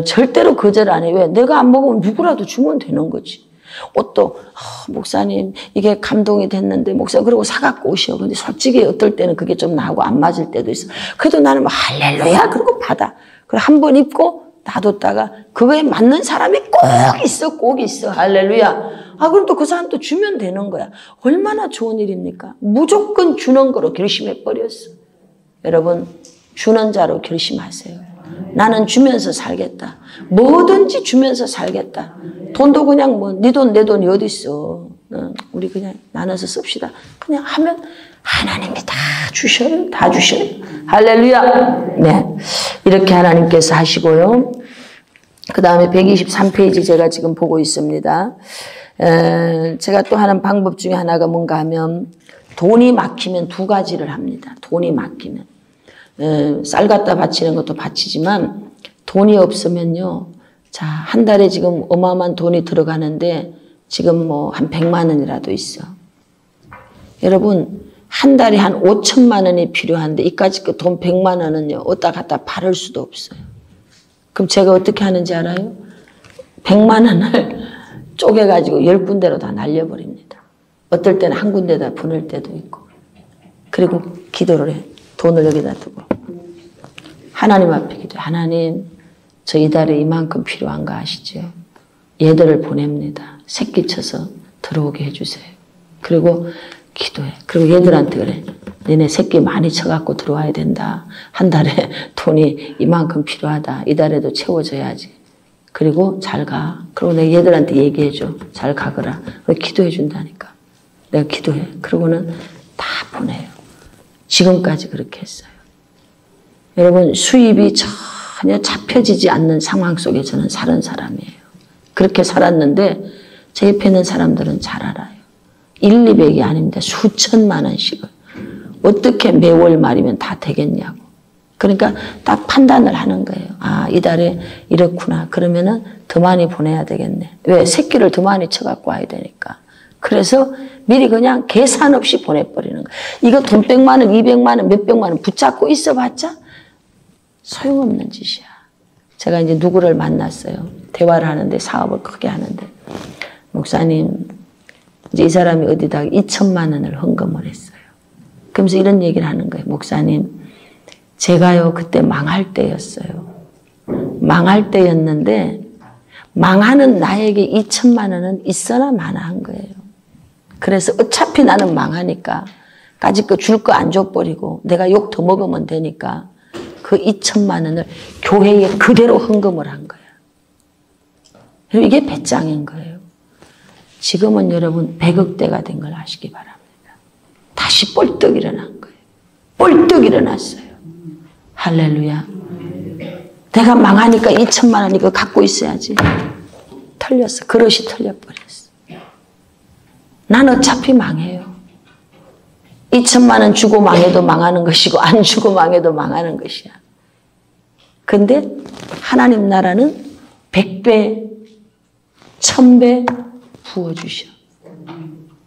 [SPEAKER 1] 절대로 거절 안 해요. 왜? 내가 안 먹으면 누구라도 주면 되는 거지. 옷도 목사님 이게 감동이 됐는데 목사님 그러고 사갖고 오시오. 근데 솔직히 어떨 때는 그게 좀 나하고 안 맞을 때도 있어. 그래도 나는 뭐 할렐루야 그러고 받아. 그리고 한 번 입고 놔뒀다가 그거에 맞는 사람이 꼭 있어. 할렐루야. 그럼 또 그 사람 또 주면 되는 거야. 얼마나 좋은 일입니까? 무조건 주는 거로 결심해버렸어. 여러분, 주는 자로 결심하세요. 나는 주면서 살겠다. 뭐든지 주면서 살겠다. 돈도 그냥 뭐, 네 돈, 내 돈이 어디 있어. 우리 그냥 나눠서 씁시다. 그냥 하면 하나님이 다 주셔요. 다 주셔요. 할렐루야. 네. 이렇게 하나님께서 하시고요. 그 다음에 123페이지 제가 지금 보고 있습니다. 제가 또 하는 방법 중에 하나가 뭔가 하면 돈이 막히면 두 가지를 합니다. 돈이 막히면. 쌀 갖다 바치는 것도 바치지만 돈이 없으면요. 자, 한 달에 지금 어마어마한 돈이 들어가는데 지금 뭐 한 100만 원이라도 있어. 여러분, 한 달에 한 5천만 원이 필요한데 이까짓 그 돈 100만 원은요. 어디다 갖다 바를 수도 없어요. 그럼 제가 어떻게 하는지 알아요? 100만 원을 쪼개가지고 10군데로 다 날려버립니다. 어떨 때는 한 군데다 보낼 때도 있고. 그리고 기도를 해. 돈을 여기다 두고. 하나님 앞에 기도해. 하나님, 저 이달에 이만큼 필요한가 아시죠? 얘들을 보냅니다. 새끼 쳐서 들어오게 해주세요. 그리고 기도해. 그리고 얘들한테 그래. 너네 새끼 많이 쳐갖고 들어와야 된다. 한 달에 돈이 이만큼 필요하다. 이달에도 채워져야지. 그리고 잘 가. 그리고 내가 얘들한테 얘기해줘. 잘 가거라. 그리고 기도해 준다니까. 내가 기도해. 그러고는 다 보내요. 지금까지 그렇게 했어요. 여러분, 수입이 전혀 잡혀지지 않는 상황 속에 저는 사는 사람이에요. 그렇게 살았는데 제 옆에 있는 사람들은 잘 알아요. 1, 200이 아닙니다. 수천만 원씩을. 어떻게 매월 말이면 다 되겠냐고. 그러니까 딱 판단을 하는 거예요. 이달에 이렇구나. 그러면은 더 많이 보내야 되겠네. 왜? 새끼를 더 많이 쳐갖고 와야 되니까. 그래서 미리 그냥 계산 없이 보내버리는 거예요. 이거 돈 100만 원, 200만 원, 몇백만 원 붙잡고 있어봤자 소용없는 짓이야. 제가 이제 누구를 만났어요. 대화를 하는데 사업을 크게 하는데 목사님 이제 이 사람이 어디다가 2천만 원을 헌금을 했어요. 그러면서 이런 얘기를 하는 거예요. 목사님 제가요 그때 망할 때였어요. 망할 때였는데 망하는 나에게 2천만 원은 있어나 마나 한 거예요. 그래서 어차피 나는 망하니까 까짓 거 줄 거 안 줘버리고 내가 욕 더 먹으면 되니까 그 2천만 원을 교회에 그대로 헌금을 한 거예요. 이게 배짱인 거예요. 지금은 여러분 100억대가 된 걸 아시기 바랍니다. 다시 뻘떡 일어난 거예요. 뻘떡 일어났어요. 할렐루야. 내가 망하니까 2천만 원 이거 갖고 있어야지. 털렸어. 그릇이 털려버렸어. 난 어차피 망해요. 2천만 원 주고 망해도 망하는 것이고 안 주고 망해도 망하는 것이야. 근데 하나님 나라는 100배, 1000배 부어주셔.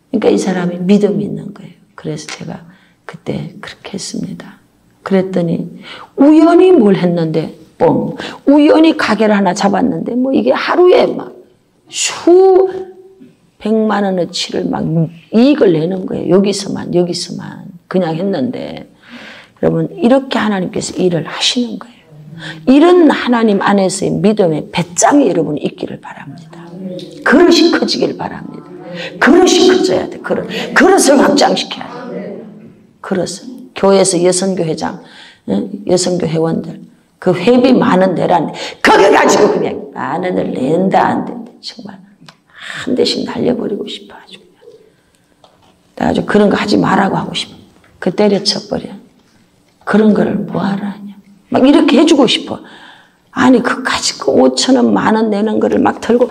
[SPEAKER 1] 그러니까 이 사람이 믿음이 있는 거예요. 그래서 제가 그때 그렇게 했습니다. 그랬더니 우연히 뭘 했는데 우연히 가게를 하나 잡았는데 뭐 이게 하루에 막 수백만 원어치를 막 이익을 내는 거예요. 여기서만 그냥 했는데 여러분 이렇게 하나님께서 일을 하시는 거예요. 이런 하나님 안에서의 믿음의 배짱이 여러분 있기를 바랍니다. 그릇이 커지길 바랍니다. 그릇이 커져야 돼. 그릇을 확장시켜야 돼. 그릇을. 교회에서 여성교회장, 여성교 회원들, 그 회비 많은 데란 그거 가지고 그냥 만 원을 낸다 안 된다. 정말 한 대씩 날려버리고 싶어 아주 그냥. 내가 아주 그런 거 하지 말라고 하고 싶어. 그 때려쳐버려. 그런 거를 뭐하러 하냐. 막 이렇게 해주고 싶어. 아니 그 가지고 5천 원, 만 원 내는 거를 막 들고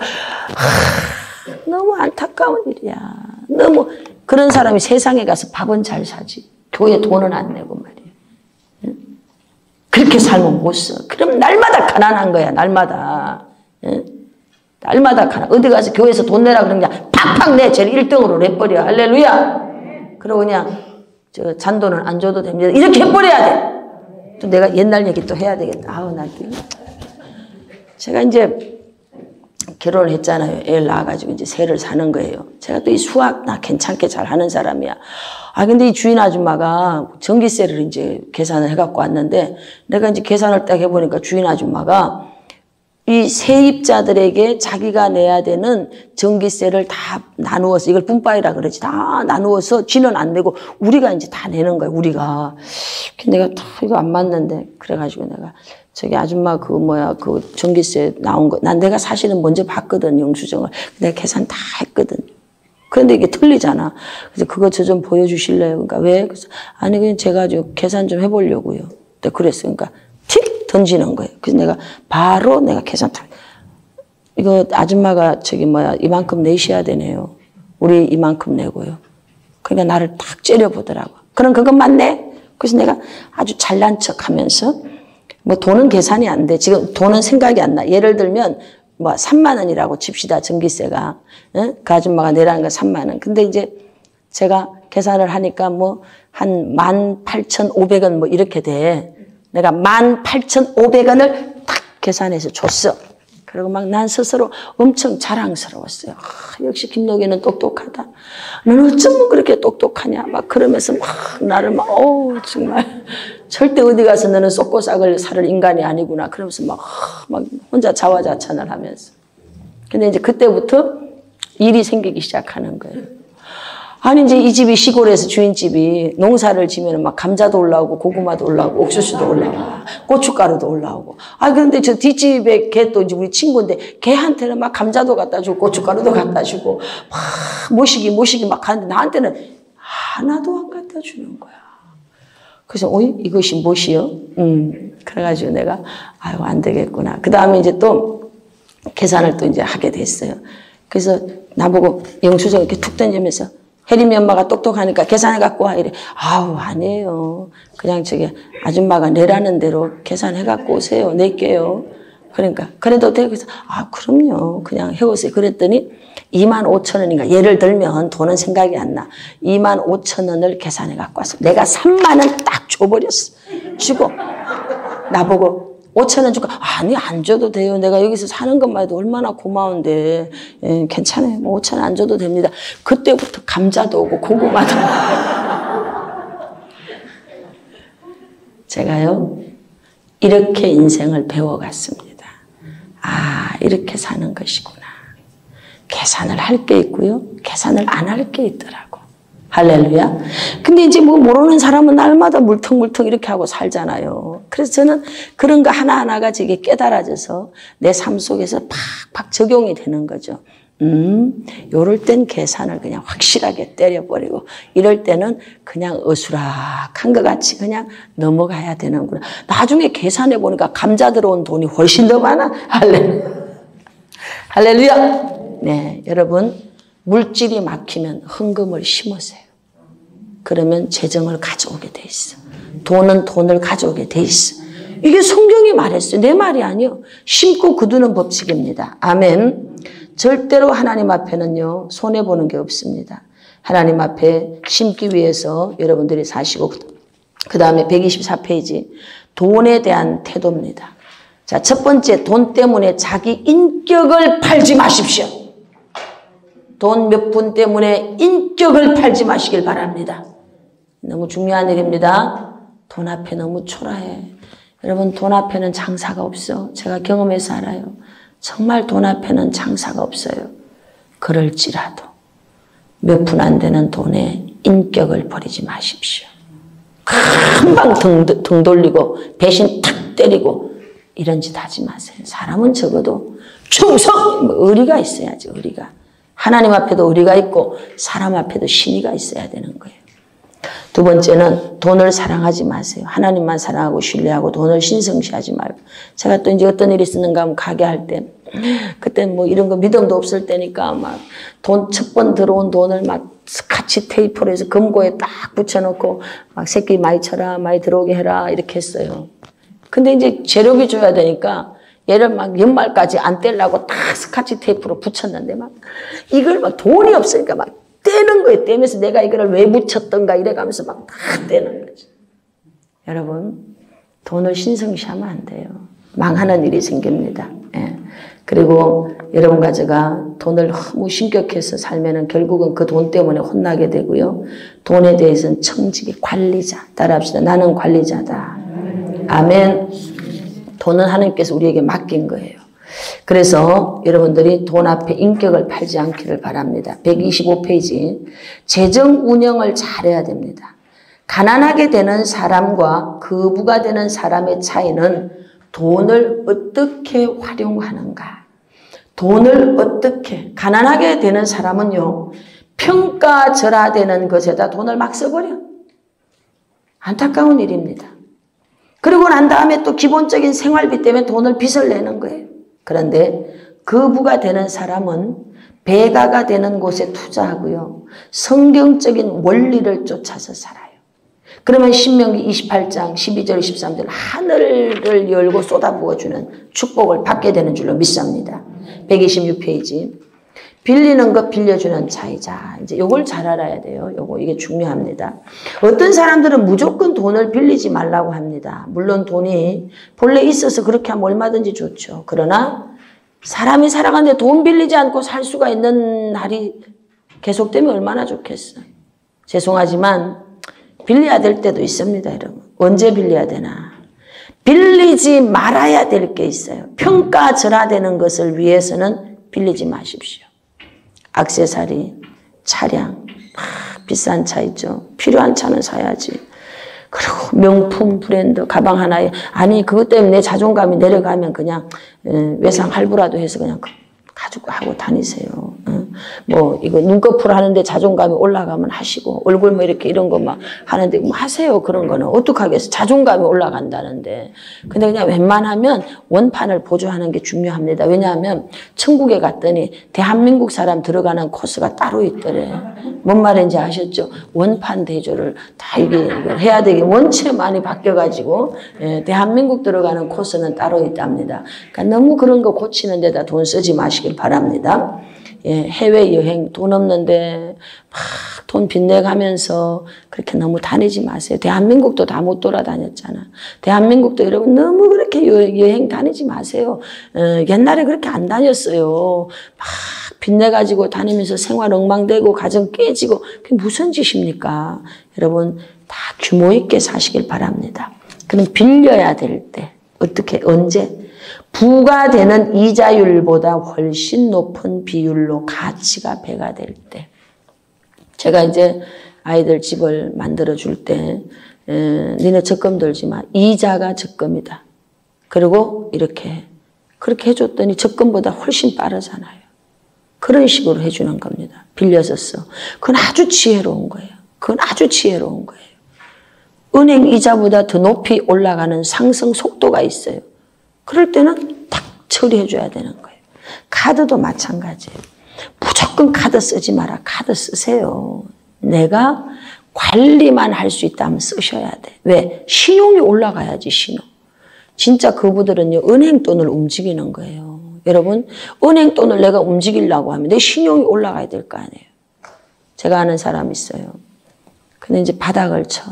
[SPEAKER 1] 너무 안타까운 일이야. 너무 그런 사람이 세상에 가서 밥은 잘 사지. 교회 돈은 안 내고 말이야. 응? 그렇게 살면 못 써. 그럼 날마다 가난한 거야. 날마다. 응? 날마다 가난. 어디 가서 교회에서 돈 내라 그러면 그냥 팍팍 내. 쟤를 1등으로 내버려. 할렐루야. 그러고 그냥 저 잔돈은 안 줘도 됩니다. 이렇게 해버려야 돼. 또 내가 옛날 얘기 또 해야 되겠다. 아우 나 제가 이제 결혼을 했잖아요. 애를 낳아가지고 이제 새를 사는 거예요. 제가 또 이 수학 나 괜찮게 잘 하는 사람이야. 아 근데 이 주인 아줌마가 전기세를 이제 계산을 해갖고 왔는데 내가 이제 계산을 딱 해보니까 주인 아줌마가 이 세입자들에게 자기가 내야 되는 전기세를 다 나누어서 이걸 분파이라 그러지. 다 나누어서 지는 안 내고 우리가 이제 다 내는 거야. 우리가. 내가 이거 안 맞는데 그래가지고 내가 저기 아줌마 그 전기세 나온 거 난 내가 사실은 먼저 봤거든. 영수증을. 내가 계산 다 했거든. 그런데 이게 틀리잖아. 그래서 그거 저 좀 보여주실래요? 그러니까 왜? 그래서 아니 그냥 제가 좀 계산 좀 해보려고요. 그랬어. 그러니까 틱 던지는 거예요. 그래서 내가 바로 내가 계산 다 이거 아줌마가 이만큼 내셔야 되네요. 우리 이만큼 내고요. 그러니까 나를 딱 째려보더라고. 그럼 그건 맞네. 그래서 내가 아주 잘난 척하면서 뭐 돈은 계산이 안 돼. 지금 돈은 생각이 안 나. 예를 들면 3만 원이라고 칩시다. 전기세가. 응? 그 아줌마가 내라는 건 3만 원. 근데 이제 제가 계산을 하니까 한 18,500원 이렇게 돼. 내가 18,500원을 딱 계산해서 줬어. 그리고 막 난 스스로 엄청 자랑스러웠어요. 아, 역시 김노기는 똑똑하다. 너는 어쩌면 그렇게 똑똑하냐. 막 그러면서 막 나를 정말 절대 어디 가서 너는 쏟고 싹을 살 인간이 아니구나. 그러면서 막 혼자 자화자찬을 하면서. 근데 이제 그때부터 일이 생기기 시작하는 거예요. 아니 이제 이 집이 시골에서 주인집이 농사를 지면 막 감자도 올라오고 고구마도 올라오고 옥수수도 올라오고 고춧가루도 올라오고. 아 그런데 저 뒷집에 걔 또 이제 우리 친구인데 걔한테는 막 감자도 갖다 주고 고춧가루도 갖다 주고 막 모시기 막 하는데 나한테는 하나도 안 갖다 주는 거야. 그래서 이것이 무엇이요? 그래가지고 내가 아유 안 되겠구나. 그 다음에 이제 또 계산을 또 이제 하게 됐어요. 그래서 나보고 영수증 이렇게 툭 던지면서 혜림이 엄마가 똑똑하니까 계산해 갖고 와 이래. 아우 아니에요. 그냥 아줌마가 내라는 대로 계산해 갖고 오세요. 낼게요. 그러니까 그래도 돼. 그래서 아 그럼요. 그냥 해오세요. 그랬더니 25,000원인가. 예를 들면 돈은 생각이 안 나. 25,000원을 계산해 갖고 왔어. 내가 3만 원 딱 줘버렸어. 주고 나보고 5,000원 줄까? 아니 안 줘도 돼요. 내가 여기서 사는 것만 해도 얼마나 고마운데. 예, 괜찮아요. 5,000원 안 줘도 됩니다. 그때부터 감자도 오고 고구마도 오고. 제가요 이렇게 인생을 배워갔습니다. 아 이렇게 사는 것이구나. 계산을 할 게 있고요. 계산을 안 할 게 있더라고. 할렐루야. 근데 이제 모르는 사람은 날마다 물텅물텅 이렇게 하고 살잖아요. 그래서 저는 그런 거 하나하나가 제게 깨달아져서 내 삶 속에서 팍팍 적용이 되는 거죠. 요럴 땐 계산을 그냥 확실하게 때려버리고 이럴 때는 그냥 어수락한 것 같이 그냥 넘어가야 되는구나. 나중에 계산해 보니까 감자 들어온 돈이 훨씬 더 많아. 할렐루야. 네, 여러분 물질이 막히면 헌금을 심으세요. 그러면 재정을 가져오게 돼 있어. 돈은 돈을 가져오게 돼 있어. 이게 성경이 말했어요. 내 말이 아니요. 심고 거두는 법칙입니다. 아멘. 절대로 하나님 앞에는요 손해보는 게 없습니다. 하나님 앞에 심기 위해서 여러분들이 사시고 그 다음에 124페이지 돈에 대한 태도입니다. 자, 첫 번째 돈 때문에 자기 인격을 팔지 마십시오. 돈 몇 푼 때문에 인격을 팔지 마시길 바랍니다. 너무 중요한 일입니다. 돈 앞에 너무 초라해. 여러분 돈 앞에는 장사가 없어. 제가 경험해서 알아요. 정말 돈 앞에는 장사가 없어요. 그럴지라도 몇 푼 안 되는 돈에 인격을 버리지 마십시오. 금방 등 돌리고 배신 탁 때리고 이런 짓 하지 마세요. 사람은 적어도 충성! 의리가 있어야지, 의리가. 하나님 앞에도 의리가 있고 사람 앞에도 신의가 있어야 되는 거예요. 두 번째는 돈을 사랑하지 마세요. 하나님만 사랑하고 신뢰하고 돈을 신성시하지 말고. 제가 또 이제 어떤 일이 있었는가 하면 가게 할 때, 그때 뭐 이런 거 믿음도 없을 때니까 막 첫 번 들어온 돈을 막 스카치 테이프로 해서 금고에 딱 붙여놓고 막 새끼 많이 쳐라, 많이 들어오게 해라, 이렇게 했어요. 근데 이제 재력이 줘야 되니까 얘를 막 연말까지 안 떼려고 딱 스카치 테이프로 붙였는데 막 이걸 막 돈이 없으니까 막 떼는 거예요. 떼면서 내가 이거를 왜 붙였던가 이래가면서 막 다 떼는 거죠. 여러분, 돈을 신성시하면 안 돼요. 망하는 일이 생깁니다. 예. 그리고 여러분과 제가 돈을 너무 신격해서 살면은 결국은 그 돈 때문에 혼나게 되고요. 돈에 대해서는 청지기, 관리자. 따라합시다. 나는 관리자다. 아멘. 돈은 하나님께서 우리에게 맡긴 거예요. 그래서 여러분들이 돈 앞에 인격을 팔지 않기를 바랍니다. 125페이지. 재정 운영을 잘해야 됩니다. 가난하게 되는 사람과 거부가 되는 사람의 차이는 돈을 어떻게 활용하는가. 돈을 어떻게. 가난하게 되는 사람은요, 평가절하되는 것에다 돈을 막 써버려. 안타까운 일입니다. 그리고 난 다음에 또 기본적인 생활비 때문에 돈을 빚을 내는 거예요. 그런데 거부가 되는 사람은 배가가 되는 곳에 투자하고요. 성경적인 원리를 쫓아서 살아요. 그러면 신명기 28장 12절 13절 하늘을 열고 쏟아부어주는 축복을 받게 되는 줄로 믿습니다. 126페이지. 빌리는 것 빌려주는 차이자. 이제 요걸 잘 알아야 돼요. 이게 중요합니다. 어떤 사람들은 무조건 돈을 빌리지 말라고 합니다. 물론 돈이 본래 있어서 그렇게 하면 얼마든지 좋죠. 그러나 사람이 살아가는데 돈 빌리지 않고 살 수가 있는 날이 계속되면 얼마나 좋겠어요. 죄송하지만 빌려야 될 때도 있습니다, 여러분. 언제 빌려야 되나? 빌리지 말아야 될 게 있어요. 평가절하되는 것을 위해서는 빌리지 마십시오. 액세서리, 차량, 비싼 차 있죠. 필요한 차는 사야지. 그리고 명품 브랜드 가방 하나에 아니 그것 때문에 내 자존감이 내려가면 그냥 외상 할부라도 해서 그냥 가지고 하고 다니세요. 뭐 이거 눈꺼풀 하는데 자존감이 올라가면 하시고 얼굴 뭐 이렇게 이런 거 막 하는데 뭐 하세요. 그런 거는 어떡하겠어. 자존감이 올라간다는데. 근데 그냥 웬만하면 원판을 보조하는 게 중요합니다. 왜냐하면 천국에 갔더니 대한민국 사람 들어가는 코스가 따로 있더래. 뭔 말인지 아셨죠? 원판 대조를 다 이게 해야 되게 원체 많이 바뀌어가지고 대한민국 들어가는 코스는 따로 있답니다. 그러니까 너무 그런 거 고치는 데다 돈 쓰지 마시길 바랍니다. 예, 해외여행 돈 없는데 막 돈 빚내가면서 그렇게 너무 다니지 마세요. 대한민국도 다 못 돌아다녔잖아. 대한민국도 여러분 너무 그렇게 여행 다니지 마세요. 옛날에 그렇게 안 다녔어요. 막 빚내가지고 다니면서 생활 엉망되고 가정 깨지고 그게 무슨 짓입니까? 여러분 다 규모 있게 사시길 바랍니다. 그럼 빌려야 될 때 어떻게 언제? 부과되는 이자율보다 훨씬 높은 비율로 가치가 배가 될 때. 제가 이제 아이들 집을 만들어줄 때 니네 적금 들지 마. 이자가 적금이다. 그리고 이렇게 그렇게 해줬더니 적금보다 훨씬 빠르잖아요. 그런 식으로 해주는 겁니다. 빌려서 써. 그건 아주 지혜로운 거예요. 그건 아주 지혜로운 거예요. 은행 이자보다 더 높이 올라가는 상승 속도가 있어요. 그럴 때는 딱 처리해줘야 되는 거예요. 카드도 마찬가지예요. 무조건 카드 쓰지 마라. 카드 쓰세요. 내가 관리만 할 수 있다면 쓰셔야 돼. 왜? 신용이 올라가야지, 신용. 진짜 그분들은요, 은행 돈을 움직이는 거예요. 여러분, 은행 돈을 내가 움직이려고 하면 내 신용이 올라가야 될 거 아니에요. 제가 아는 사람이 있어요. 근데 이제 바닥을 쳐.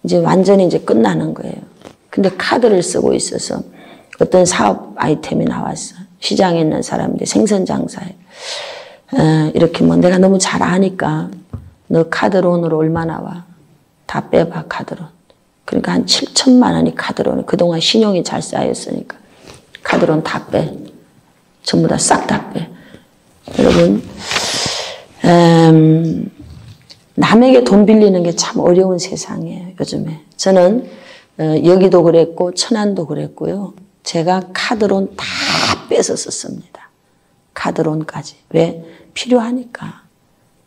[SPEAKER 1] 이제 완전히 이제 끝나는 거예요. 근데 카드를 쓰고 있어서 어떤 사업 아이템이 나왔어. 시장에 있는 사람인데 생선장사에. 이렇게 뭐 내가 너무 잘 아니까 너 카드론으로 얼마 나와? 다 빼봐 카드론. 그러니까 한 7천만 원이 카드론. 그동안 신용이 잘 쌓였으니까. 카드론 다 빼. 전부 다 싹 다 빼. 여러분 남에게 돈 빌리는 게 참 어려운 세상이에요, 요즘에. 저는 여기도 그랬고 천안도 그랬고요. 제가 카드론 다 뺏어 썼습니다. 카드론까지. 왜? 필요하니까.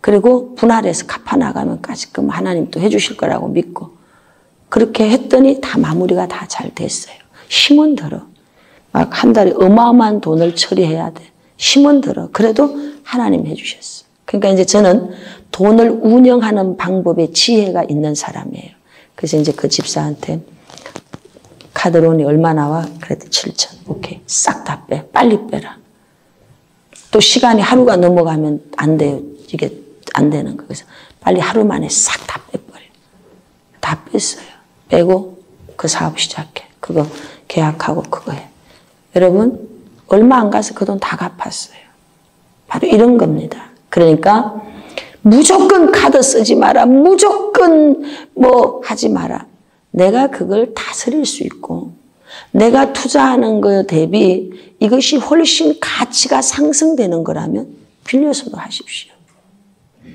[SPEAKER 1] 그리고 분할해서 갚아나가면 까짓끔 하나님 또 해주실 거라고 믿고 그렇게 했더니 다 마무리가 다 잘 됐어요. 힘은 들어. 막 한 달에 어마어마한 돈을 처리해야 돼. 힘은 들어. 그래도 하나님 해주셨어. 그러니까 이제 저는 돈을 운영하는 방법에 지혜가 있는 사람이에요. 그래서 이제 그 집사한테 카드론이 얼마 나와? 그랬더니 7천. 오케이. 싹 다 빼. 빨리 빼라. 또 시간이 하루가 넘어가면 안 돼요. 이게 안 되는 거. 그래서 빨리 하루 만에 싹 다 빼버려. 다 뺐어요. 빼고 그 사업 시작해. 그거 계약하고 그거 해. 여러분 얼마 안 가서 그 돈 다 갚았어요. 바로 이런 겁니다. 그러니까 무조건 카드 쓰지 마라. 무조건 뭐 하지 마라. 내가 그걸 다스릴 수 있고 내가 투자하는 거 대비 이것이 훨씬 가치가 상승되는 거라면 빌려서도 하십시오.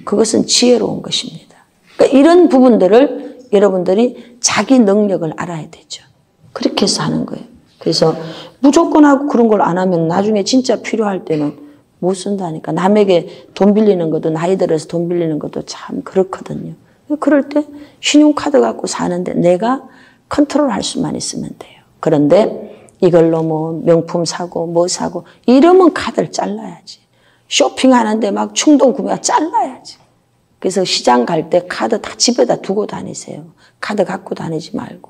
[SPEAKER 1] 그것은 지혜로운 것입니다. 그러니까 이런 부분들을 여러분들이 자기 능력을 알아야 되죠. 그렇게 해서 하는 거예요. 그래서 무조건 하고 그런 걸 안 하면 나중에 진짜 필요할 때는 못 쓴다니까. 남에게 돈 빌리는 것도 나이 들어서 돈 빌리는 것도 참 그렇거든요. 그럴 때 신용카드 갖고 사는데 내가 컨트롤할 수만 있으면 돼요. 그런데 이걸로 뭐 명품 사고 뭐 사고 이러면 카드를 잘라야지. 쇼핑하는데 막 충동 구매가 잘라야지. 그래서 시장 갈 때 카드 다 집에다 두고 다니세요. 카드 갖고 다니지 말고.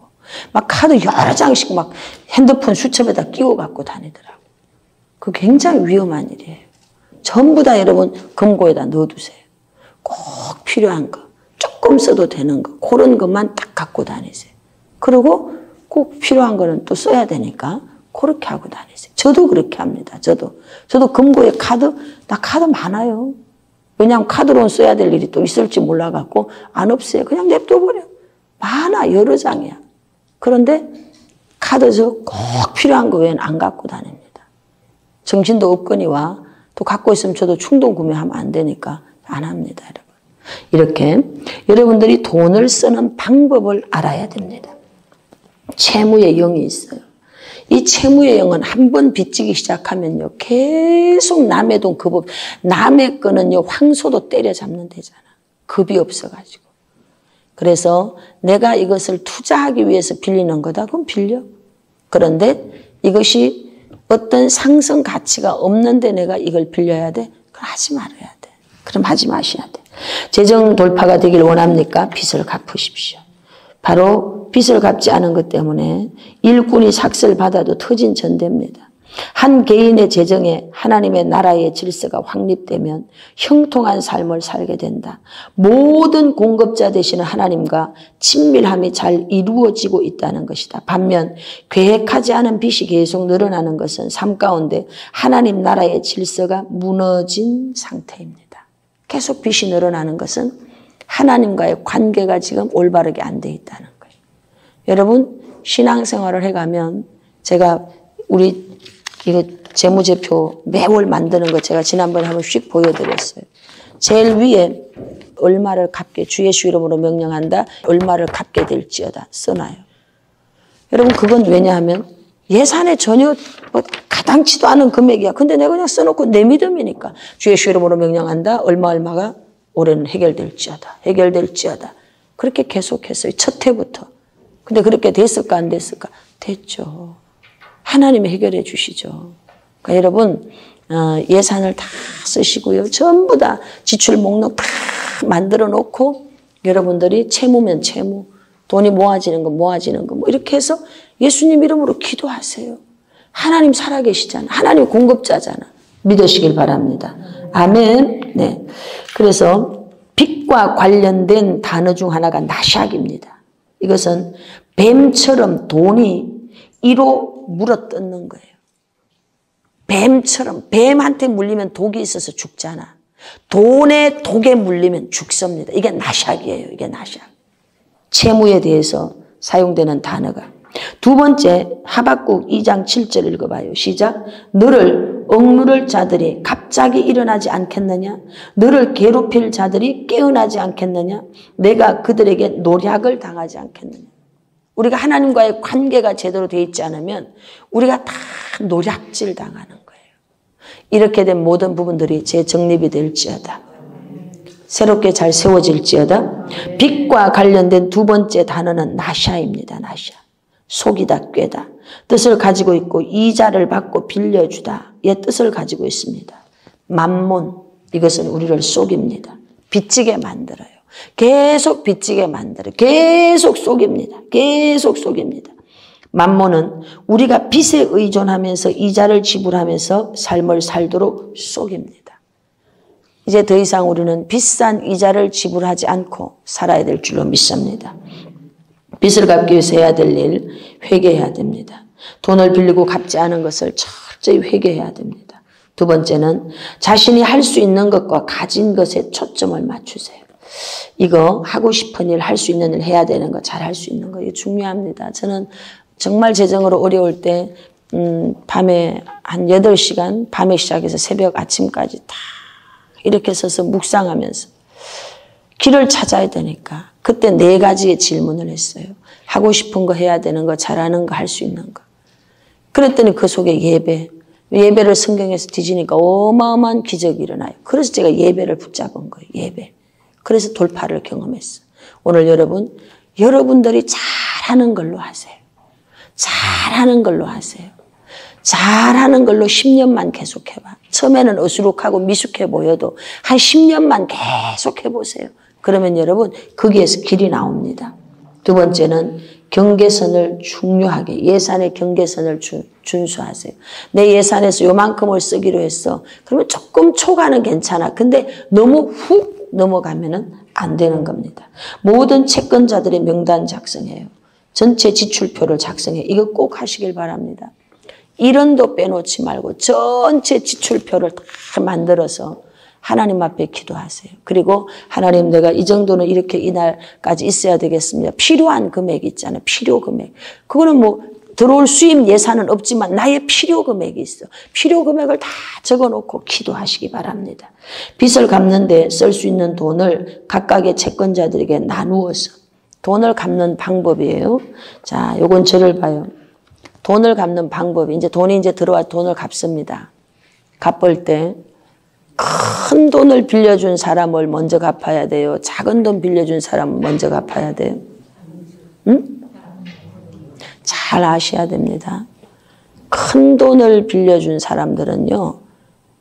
[SPEAKER 1] 막 카드 여러 장씩 막 핸드폰 수첩에다 끼고 갖고 다니더라고. 그거 굉장히 위험한 일이에요. 전부 다 여러분 금고에다 넣어두세요. 꼭 필요한 거, 조금 써도 되는 거, 그런 것만 딱 갖고 다니세요. 그리고 꼭 필요한 거는 또 써야 되니까 그렇게 하고 다니세요. 저도 그렇게 합니다. 저도 금고에 나 카드 많아요. 왜냐하면 카드론 써야 될 일이 또 있을지 몰라갖고 안 없어요. 그냥 냅둬버려. 많아. 여러 장이야. 그런데 카드에서 꼭 필요한 거 외에는 안 갖고 다닙니다. 정신도 없거니와 또 갖고 있으면 저도 충동 구매하면 안 되니까 안 합니다. 여러분. 이렇게 여러분들이 돈을 쓰는 방법을 알아야 됩니다. 채무의 영이 있어요. 이 채무의 영은 한 번 빚지기 시작하면요. 계속 남의 돈, 남의 거는요. 황소도 때려잡는 데잖아. 급이 없어가지고. 그래서 내가 이것을 투자하기 위해서 빌리는 거다. 그럼 빌려. 그런데 이것이 어떤 상승 가치가 없는데 내가 이걸 빌려야 돼? 그럼 하지 말아야 돼. 그럼 하지 마셔야 돼. 재정 돌파가 되길 원합니까? 빚을 갚으십시오. 바로 빚을 갚지 않은 것 때문에 일꾼이 삭슬 받아도 터진 전대입니다. 한 개인의 재정에 하나님의 나라의 질서가 확립되면 형통한 삶을 살게 된다. 모든 공급자 되시는 하나님과 친밀함이 잘 이루어지고 있다는 것이다. 반면 계획하지 않은 빚이 계속 늘어나는 것은 삶 가운데 하나님 나라의 질서가 무너진 상태입니다. 계속 빚이 늘어나는 것은 하나님과의 관계가 지금 올바르게 안 돼 있다는 거예요. 여러분 신앙생활을 해가면 제가 우리 이거 재무제표 매월 만드는 거 제가 지난번에 한번 씩 보여드렸어요. 제일 위에 얼마를 갚게 주 예수 이름으로 명령한다. 얼마를 갚게 될지어다 써놔요. 여러분 그건 왜냐하면 예산에 전혀 뭐 가당치도 않은 금액이야. 근데 내가 그냥 써놓고 내 믿음이니까 주 예수 이름으로 명령한다. 얼마가 올해는 해결될지어다. 해결될지어다. 그렇게 계속했어요. 첫 해부터. 근데 그렇게 됐을까 안 됐을까? 됐죠. 하나님이 해결해 주시죠. 그러니까 여러분 예산을 다 쓰시고요. 전부 다 지출 목록 다 만들어 놓고 여러분들이 채무면 채무, 돈이 모아지는 거 뭐 이렇게 해서 예수님 이름으로 기도하세요. 하나님 살아계시잖아. 하나님 공급자잖아. 믿으시길 바랍니다. 아멘. 네. 그래서 빚과 관련된 단어 중 하나가 나샥입니다. 이것은 뱀처럼 돈이 이로 물어뜯는 거예요. 뱀처럼 뱀한테 물리면 독이 있어서 죽잖아. 돈에 독에 물리면 죽습니다. 이게 나샥이에요. 이게 나샥. 채무에 대해서 사용되는 단어가. 두 번째 하박국 2장 7절 읽어봐요. 시작. 너를 억누를 자들이 갑자기 일어나지 않겠느냐? 너를 괴롭힐 자들이 깨어나지 않겠느냐? 내가 그들에게 노략을 당하지 않겠느냐? 우리가 하나님과의 관계가 제대로 되어 있지 않으면 우리가 다 노략질 당하는 거예요. 이렇게 된 모든 부분들이 재정립이 될지어다. 새롭게 잘 세워질지어다. 빚과 관련된 두 번째 단어는 나샤입니다. 나샤. 속이다, 꾀다. 뜻을 가지고 있고 이자를 받고 빌려주다. 의 뜻을 가지고 있습니다. 맘몬, 이것은 우리를 속입니다. 빚지게 만들어요. 계속 빚지게 만들어요. 계속 속입니다. 계속 속입니다. 맘몬은 우리가 빚에 의존하면서 이자를 지불하면서 삶을 살도록 속입니다. 이제 더 이상 우리는 비싼 이자를 지불하지 않고 살아야 될 줄로 믿습니다. 빚을 갚기 위해서 해야 될 일, 회개해야 됩니다. 돈을 빌리고 갚지 않은 것을 철저히 회개해야 됩니다. 두 번째는 자신이 할 수 있는 것과 가진 것에 초점을 맞추세요. 이거 하고 싶은 일, 할 수 있는 일 해야 되는 거, 잘 할 수 있는 거, 이거 중요합니다. 저는 정말 재정으로 어려울 때 밤에 한 8시간, 밤에 시작해서 새벽 아침까지 다 이렇게 서서 묵상하면서 길을 찾아야 되니까 그때 4가지의 질문을 했어요. 하고 싶은 거 해야 되는 거, 잘하는 거, 할 수 있는 거. 그랬더니 그 속에 예배를 성경에서 뒤지니까 어마어마한 기적이 일어나요. 그래서 제가 예배를 붙잡은 거예요. 예배. 그래서 돌파를 경험했어요. 오늘 여러분들이 잘하는 걸로 하세요. 잘하는 걸로 하세요. 잘하는 걸로 10년만 계속 해봐. 처음에는 어수룩하고 미숙해 보여도 한 10년만 계속 해보세요. 그러면 여러분 거기에서 길이 나옵니다. 두 번째는 경계선을 중요하게, 예산의 경계선을 준수하세요. 내 예산에서 요만큼을 쓰기로 했어. 그러면 조금 초과는 괜찮아. 근데 너무 훅 넘어가면은 안 되는 겁니다. 모든 채권자들의 명단 작성해요. 전체 지출표를 작성해. 이거 꼭 하시길 바랍니다. 1원도 빼놓지 말고 전체 지출표를 다 만들어서 하나님 앞에 기도하세요. 그리고 하나님, 내가 이 정도는 이렇게 이날까지 있어야 되겠습니다. 필요한 금액이 있잖아요. 필요 금액. 그거는 뭐 들어올 수입 예산은 없지만 나의 필요 금액이 있어. 필요 금액을 다 적어놓고 기도하시기 바랍니다. 빚을 갚는데 쓸 수 있는 돈을 각각의 채권자들에게 나누어서 돈을 갚는 방법이에요. 자, 요건 저를 봐요. 돈을 갚는 방법이, 돈이 들어와 돈을 갚습니다. 갚을 때 큰 돈을 빌려준 사람을 먼저 갚아야 돼요? 작은 돈 빌려준 사람을 먼저 갚아야 돼요? 응? 잘 아셔야 됩니다. 큰 돈을 빌려준 사람들은요,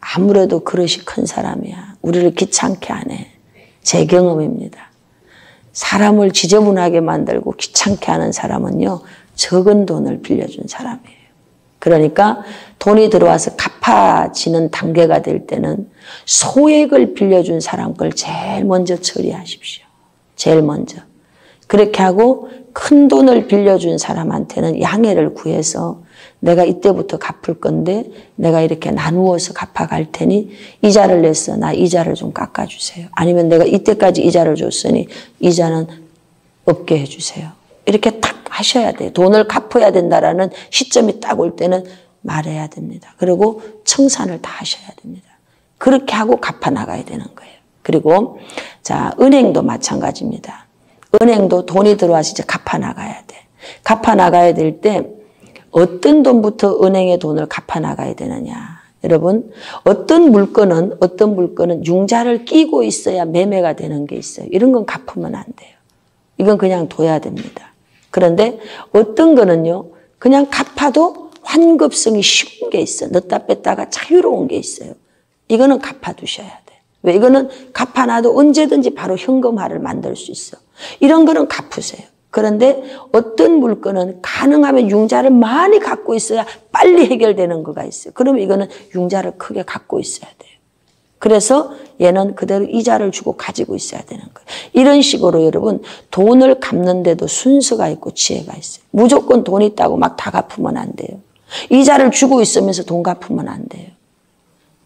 [SPEAKER 1] 아무래도 그릇이 큰 사람이야. 우리를 귀찮게 안 해. 제 경험입니다. 사람을 지저분하게 만들고 귀찮게 하는 사람은요, 적은 돈을 빌려준 사람이에요. 그러니까 돈이 들어와서 갚아지는 단계가 될 때는 소액을 빌려준 사람 걸 제일 먼저 처리하십시오. 제일 먼저. 그렇게 하고 큰 돈을 빌려준 사람한테는 양해를 구해서 내가 이때부터 갚을 건데 내가 이렇게 나누어서 갚아갈 테니 이자를 냈어. 나 이자를 좀 깎아주세요. 아니면 내가 이때까지 이자를 줬으니 이자는 없게 해주세요. 이렇게 딱 하셔야 돼요. 돈을 갚아야 된다라는 시점이 딱 올 때는 말해야 됩니다. 그리고 청산을 다 하셔야 됩니다. 그렇게 하고 갚아 나가야 되는 거예요. 그리고 자, 은행도 마찬가지입니다. 은행도 돈이 들어와서 이제 갚아 나가야 돼. 갚아 나가야 될 때 어떤 돈부터 은행의 돈을 갚아 나가야 되느냐. 여러분, 어떤 물건은 융자를 끼고 있어야 매매가 되는 게 있어요. 이런 건 갚으면 안 돼요. 이건 그냥 둬야 됩니다. 그런데 어떤 거는요, 그냥 갚아도 환급성이 쉬운 게 있어요. 넣다 뺐다가 자유로운 게 있어요. 이거는 갚아두셔야 돼요. 왜? 이거는 갚아놔도 언제든지 바로 현금화를 만들 수 있어. 이런 거는 갚으세요. 그런데 어떤 물건은 가능하면 융자를 많이 갖고 있어야 빨리 해결되는 거가 있어요. 그러면 이거는 융자를 크게 갖고 있어야 돼요. 그래서 얘는 그대로 이자를 주고 가지고 있어야 되는 거예요. 이런 식으로 여러분, 돈을 갚는데도 순서가 있고 지혜가 있어요. 무조건 돈 있다고 막 다 갚으면 안 돼요. 이자를 주고 있으면서 돈 갚으면 안 돼요.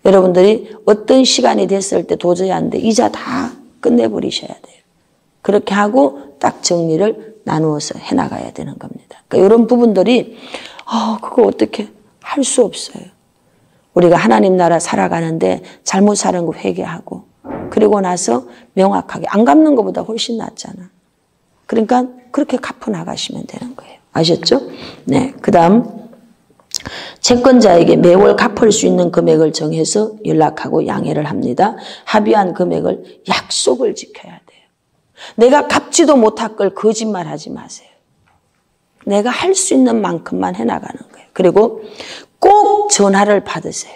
[SPEAKER 1] 여러분들이 어떤 시간이 됐을 때 도저히 안 돼. 이자 다 끝내버리셔야 돼요. 그렇게 하고 딱 정리를 나누어서 해나가야 되는 겁니다. 그러니까 이런 부분들이 그거 어떻게 할 수 없어요. 우리가 하나님 나라 살아가는데 잘못 사는 거 회개하고 그리고 나서 명확하게 안 갚는 것보다 훨씬 낫잖아. 그러니까 그렇게 갚아 나가시면 되는 거예요. 아셨죠? 네. 그 다음 채권자에게 매월 갚을 수 있는 금액을 정해서 연락하고 양해를 합니다. 합의한 금액을 약속을 지켜야 돼요. 내가 갚지도 못할 걸 거짓말하지 마세요. 내가 할 수 있는 만큼만 해나가는 거예요. 그리고 꼭 전화를 받으세요.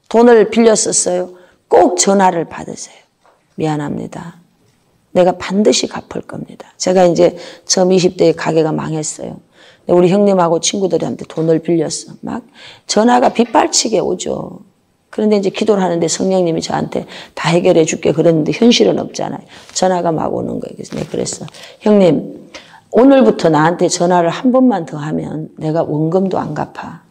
[SPEAKER 1] 돈을 빌렸었어요. 꼭 전화를 받으세요. 미안합니다. 내가 반드시 갚을 겁니다. 제가 이제 처음 20대에 가게가 망했어요. 우리 형님하고 친구들한테 돈을 빌렸어. 막 전화가 빗발치게 오죠. 그런데 이제 기도를 하는데 성령님이 저한테 다 해결해 줄게 그랬는데 현실은 없잖아요. 전화가 막 오는 거예요. 그래서 내가 그랬어. 형님, 오늘부터 나한테 전화를 한 번만 더 하면 내가 원금도 안 갚아.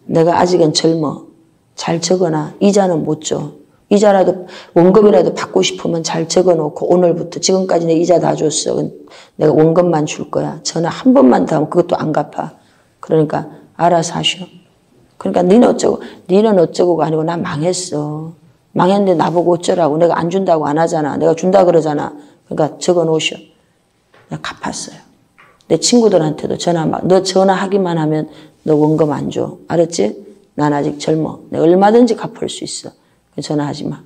[SPEAKER 1] 내가 아직은 젊어. 잘 적어놔. 이자는 못 줘. 이자라도 원금이라도 받고 싶으면 잘 적어놓고 오늘부터 지금까지 내 이자 다 줬어. 내가 원금만 줄 거야. 전화 한 번만 더 하면 그것도 안 갚아. 그러니까 알아서 하셔. 그러니까 니는 어쩌고가 아니고 나 망했어. 망했는데 나보고 어쩌라고. 내가 안 준다고 안 하잖아. 내가 준다 그러잖아. 그러니까 적어놓으셔. 내가 갚았어요. 내 친구들한테도 너 전화하기만 하면 너 원금 안 줘. 알았지? 난 아직 젊어. 내가 얼마든지 갚을 수 있어. 전화하지 마.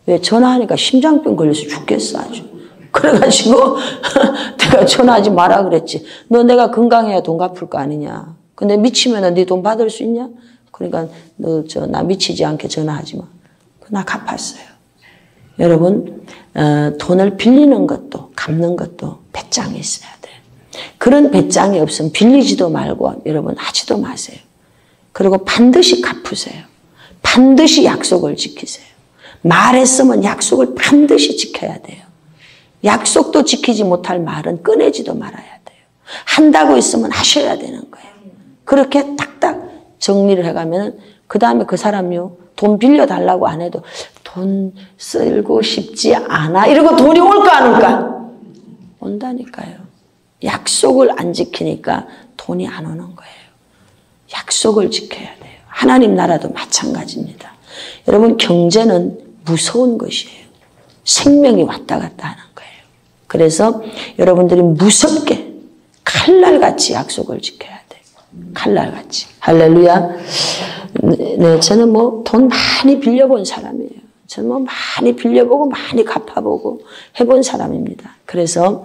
[SPEAKER 1] 왜? 전화하니까 심장병 걸려서 죽겠어 아주. 그래가지고 내가 전화하지 마라 그랬지. 너 내가 건강해야 돈 갚을 거 아니냐. 근데 미치면 네 돈 받을 수 있냐? 그러니까 나 미치지 않게 전화하지 마. 나 갚았어요. 여러분 돈을 빌리는 것도 갚는 것도 배짱이 있어야 돼요. 그런 배짱이 없으면 빌리지도 말고 여러분 하지도 마세요. 그리고 반드시 갚으세요. 반드시 약속을 지키세요. 말했으면 약속을 반드시 지켜야 돼요. 약속도 지키지 못할 말은 꺼내지도 말아야 돼요. 한다고 했으면 하셔야 되는 거예요. 그렇게 딱딱 정리를 해가면 그 다음에 그 사람요 돈 빌려달라고 안 해도 돈 쓰고 싶지 않아 이러고 돈이 올까 안 올까? 온다니까요. 약속을 안 지키니까 돈이 안 오는 거예요. 약속을 지켜야 돼요. 하나님 나라도 마찬가지입니다. 여러분 경제는 무서운 것이에요. 생명이 왔다 갔다 하는 거예요. 그래서 여러분들이 무섭게 칼날같이 약속을 지켜야 돼요. 칼날같이. 할렐루야. 네, 저는 돈 많이 빌려본 사람이에요. 저는 많이 빌려보고 많이 갚아보고 해본 사람입니다. 그래서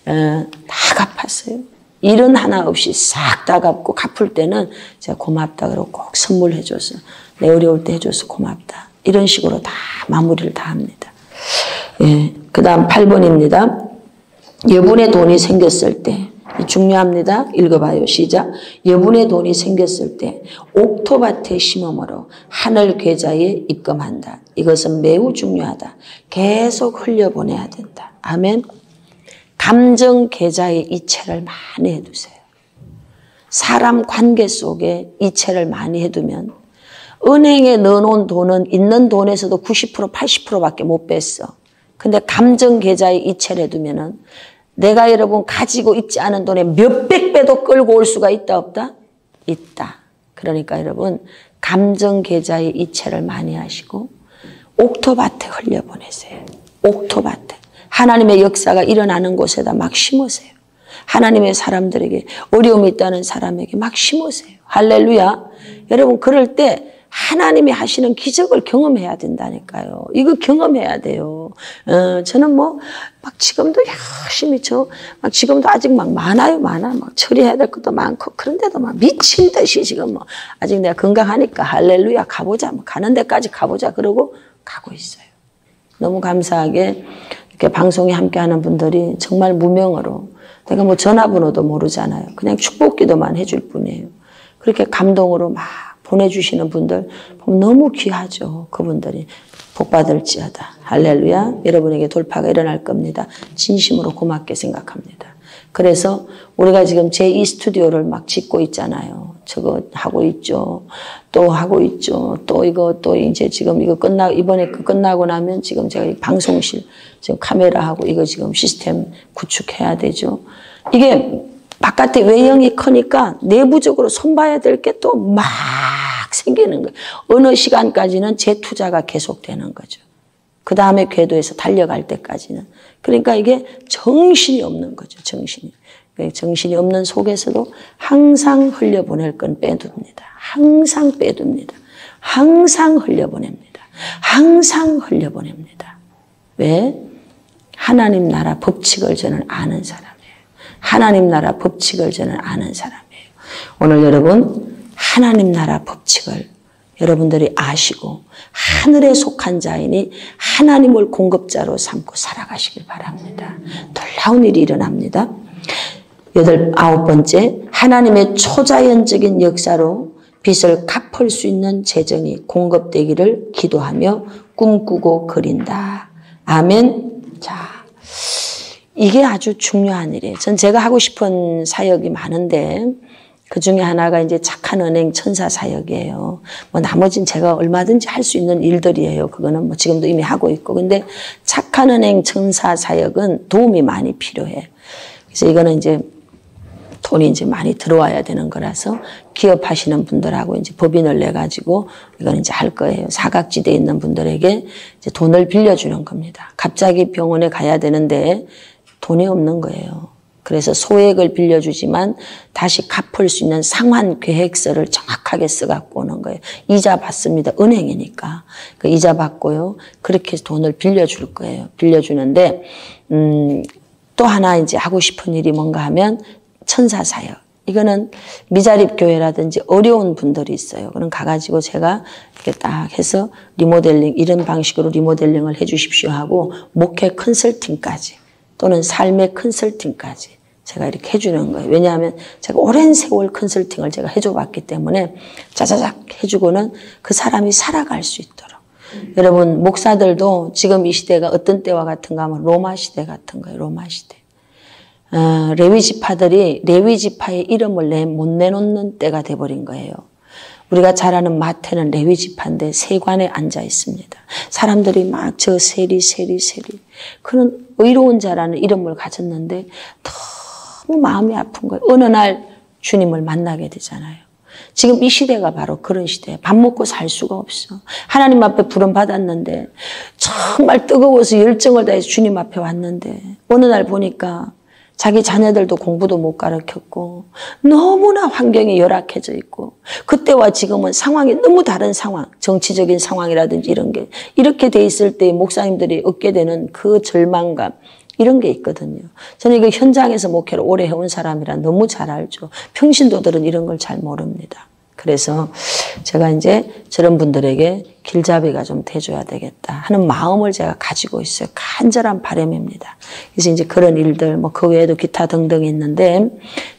[SPEAKER 1] 다 갚았어요. 일은 하나 없이 싹 다 갚고 갚을 때는 제가 고맙다 그러고 꼭 선물해줘서 내 어려울 때 해줘서 고맙다. 이런 식으로 다 마무리를 다 합니다. 예, 그 다음 8번입니다. 여분의 돈이 생겼을 때 중요합니다. 읽어봐요. 시작. 여분의 돈이 생겼을 때 옥토밭에 심음으로 하늘 계좌에 입금한다. 이것은 매우 중요하다. 계속 흘려보내야 된다. 아멘. 감정 계좌에 이체를 많이 해두세요. 사람 관계 속에 이체를 많이 해두면 은행에 넣어놓은 돈은 있는 돈에서도 90% 80%밖에 못 뺐어. 근데 감정 계좌에 이체를 해두면은 내가 여러분 가지고 있지 않은 돈에 몇백 배도 끌고 올 수가 있다 없다? 있다. 그러니까 여러분 감정 계좌에 이체를 많이 하시고 옥토밭에 흘려보내세요. 옥토밭에. 하나님의 역사가 일어나는 곳에다 막 심으세요. 하나님의 사람들에게 어려움이 있다는 사람에게 막 심으세요. 할렐루야. 여러분 그럴 때 하나님이 하시는 기적을 경험해야 된다니까요. 이거 경험해야 돼요. 저는 막 지금도 열심히 막 지금도 아직 막 많아요. 막 처리해야 될 것도 많고 그런데도 막 미친 듯이 지금 아직 내가 건강하니까 할렐루야 가보자. 가는 데까지 가보자. 그러고 가고 있어요. 너무 감사하게 이렇게 방송에 함께하는 분들이 정말 무명으로 내가 전화번호도 모르잖아요. 그냥 축복기도만 해줄 뿐이에요. 그렇게 감동으로 막 보내주시는 분들 보면 너무 귀하죠. 그분들이 복받을지어다. 할렐루야. 여러분에게 돌파가 일어날 겁니다. 진심으로 고맙게 생각합니다. 그래서 우리가 지금 제2 스튜디오를 막 짓고 있잖아요. 저거 하고 있죠. 또 하고 있죠. 또 이제 지금 이거 이번에 끝나고 나면 지금 제가 이 방송실, 지금 카메라하고 이거 지금 시스템 구축해야 되죠. 이게 바깥에 외형이 크니까 내부적으로 손봐야 될 게 또 막 생기는 거예요. 어느 시간까지는 재투자가 계속되는 거죠. 그 다음에 궤도에서 달려갈 때까지는. 그러니까 이게 정신이 없는 거죠. 정신이 없는 속에서도 항상 흘려보낼 건 빼둡니다. 항상 빼둡니다. 항상 흘려보냅니다. 항상 흘려보냅니다. 왜? 하나님 나라 법칙을 저는 아는 사람이에요. 하나님 나라 법칙을 저는 아는 사람이에요. 오늘 여러분 하나님 나라 법칙을 여러분들이 아시고 하늘에 속한 자이니 하나님을 공급자로 삼고 살아가시길 바랍니다. 놀라운 일이 일어납니다. 9번째, 하나님의 초자연적인 역사로 빚을 갚을 수 있는 재정이 공급되기를 기도하며 꿈꾸고 그린다. 아멘. 자, 이게 아주 중요한 일이에요. 전 제가 하고 싶은 사역이 많은데 그 중에 하나가 이제 착한 은행 천사 사역이에요. 뭐 나머지는 제가 얼마든지 할 수 있는 일들이에요. 그거는 뭐 지금도 이미 하고 있고. 근데 착한 은행 천사 사역은 도움이 많이 필요해. 그래서 이거는 이제 돈이 이제 많이 들어와야 되는 거라서 기업하시는 분들하고 이제 법인을 내가지고 이건 이제 할 거예요. 사각지대에 있는 분들에게 이제 돈을 빌려주는 겁니다. 갑자기 병원에 가야 되는데 돈이 없는 거예요. 그래서 소액을 빌려주지만 다시 갚을 수 있는 상환 계획서를 정확하게 써갖고 오는 거예요. 이자 받습니다. 은행이니까. 그 이자 받고요. 그렇게 돈을 빌려줄 거예요. 빌려주는데, 또 하나 이제 하고 싶은 일이 뭔가 하면 천사 사역. 이거는 미자립 교회라든지 어려운 분들이 있어요. 그럼 가가지고 제가 이렇게 딱 해서 리모델링, 이런 방식으로 리모델링을 해 주십시오 하고 목회 컨설팅까지 또는 삶의 컨설팅까지 제가 이렇게 해주는 거예요. 왜냐하면 제가 오랜 세월 컨설팅을 제가 해줘 봤기 때문에 짜자작 해주고는 그 사람이 살아갈 수 있도록. 여러분, 목사들도 지금 이 시대가 어떤 때와 같은가 하면 로마 시대 같은 거예요. 로마 시대. 레위 지파들이 레위 지파의 이름을 못 내놓는 때가 돼버린 거예요. 우리가 잘 아는 마태는 레위 지파인데 세관에 앉아 있습니다. 사람들이 막 저 세리. 그런 의로운 자라는 이름을 가졌는데 너무 마음이 아픈 거예요. 어느 날 주님을 만나게 되잖아요. 지금 이 시대가 바로 그런 시대예요. 밥 먹고 살 수가 없어. 하나님 앞에 부름 받았는데 정말 뜨거워서 열정을 다해서 주님 앞에 왔는데 어느 날 보니까 자기 자녀들도 공부도 못 가르쳤고 너무나 환경이 열악해져 있고 그때와 지금은 상황이 너무 다른 상황, 정치적인 상황이라든지 이런 게 이렇게 돼 있을 때 목사님들이 얻게 되는 그 절망감 이런 게 있거든요. 저는 이거 현장에서 목회를 오래 해온 사람이라 너무 잘 알죠. 평신도들은 이런 걸 잘 모릅니다. 그래서 제가 이제 저런 분들에게 길잡이가 좀 돼줘야 되겠다 하는 마음을 제가 가지고 있어요. 간절한 바람입니다. 그래서 이제 그런 일들, 뭐 그 외에도 기타 등등 있는데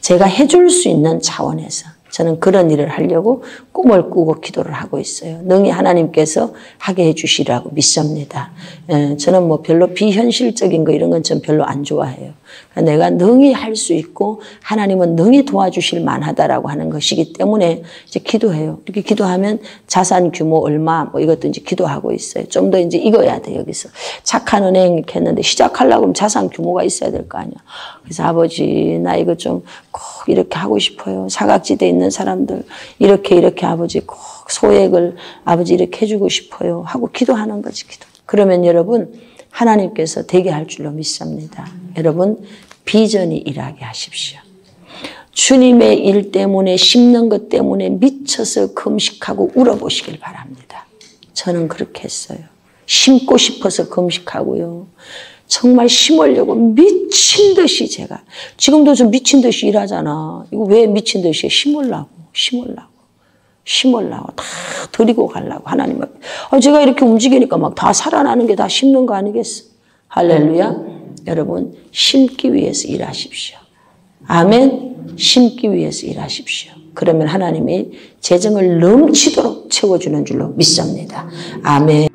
[SPEAKER 1] 제가 해줄 수 있는 차원에서 저는 그런 일을 하려고 꿈을 꾸고 기도를 하고 있어요. 능히 하나님께서 하게 해주시라고 믿습니다. 저는 뭐 별로 비현실적인 거 이런 건 전 별로 안 좋아해요. 내가 능히 할 수 있고 하나님은 능히 도와주실 만하다라고 하는 것이기 때문에 이제 기도해요. 이렇게 기도하면 자산 규모 얼마 뭐 이것도 이제 기도하고 있어요. 좀 더 이제 익어야 돼 여기서. 착한 은행 이렇게 했는데 시작하려고 하면 자산 규모가 있어야 될 거 아니야. 그래서 아버지 나 이거 좀 꼭 이렇게 하고 싶어요. 사각지대에 있는 사람들 이렇게 아버지 꼭 소액을 아버지 이렇게 해주고 싶어요 하고 기도하는 거지. 기도. 그러면 여러분 하나님께서 되게 할 줄로 믿습니다. 여러분 비전이 일하게 하십시오. 주님의 일 때문에 심는 것 때문에 미쳐서 금식하고 울어보시길 바랍니다. 저는 그렇게 했어요. 심고 싶어서 금식하고요. 정말 심으려고 미친 듯이 제가 지금도 좀 미친 듯이 일하잖아. 이거 왜 미친 듯이 심으려고 다 드리고 가려고 하나님 앞에. 제가 이렇게 움직이니까 막 다 살아나는 게 다 심는 거 아니겠어? 할렐루야. 여러분 심기 위해서 일하십시오. 아멘. 심기 위해서 일하십시오. 그러면 하나님이 재정을 넘치도록 채워주는 줄로 믿습니다. 아멘.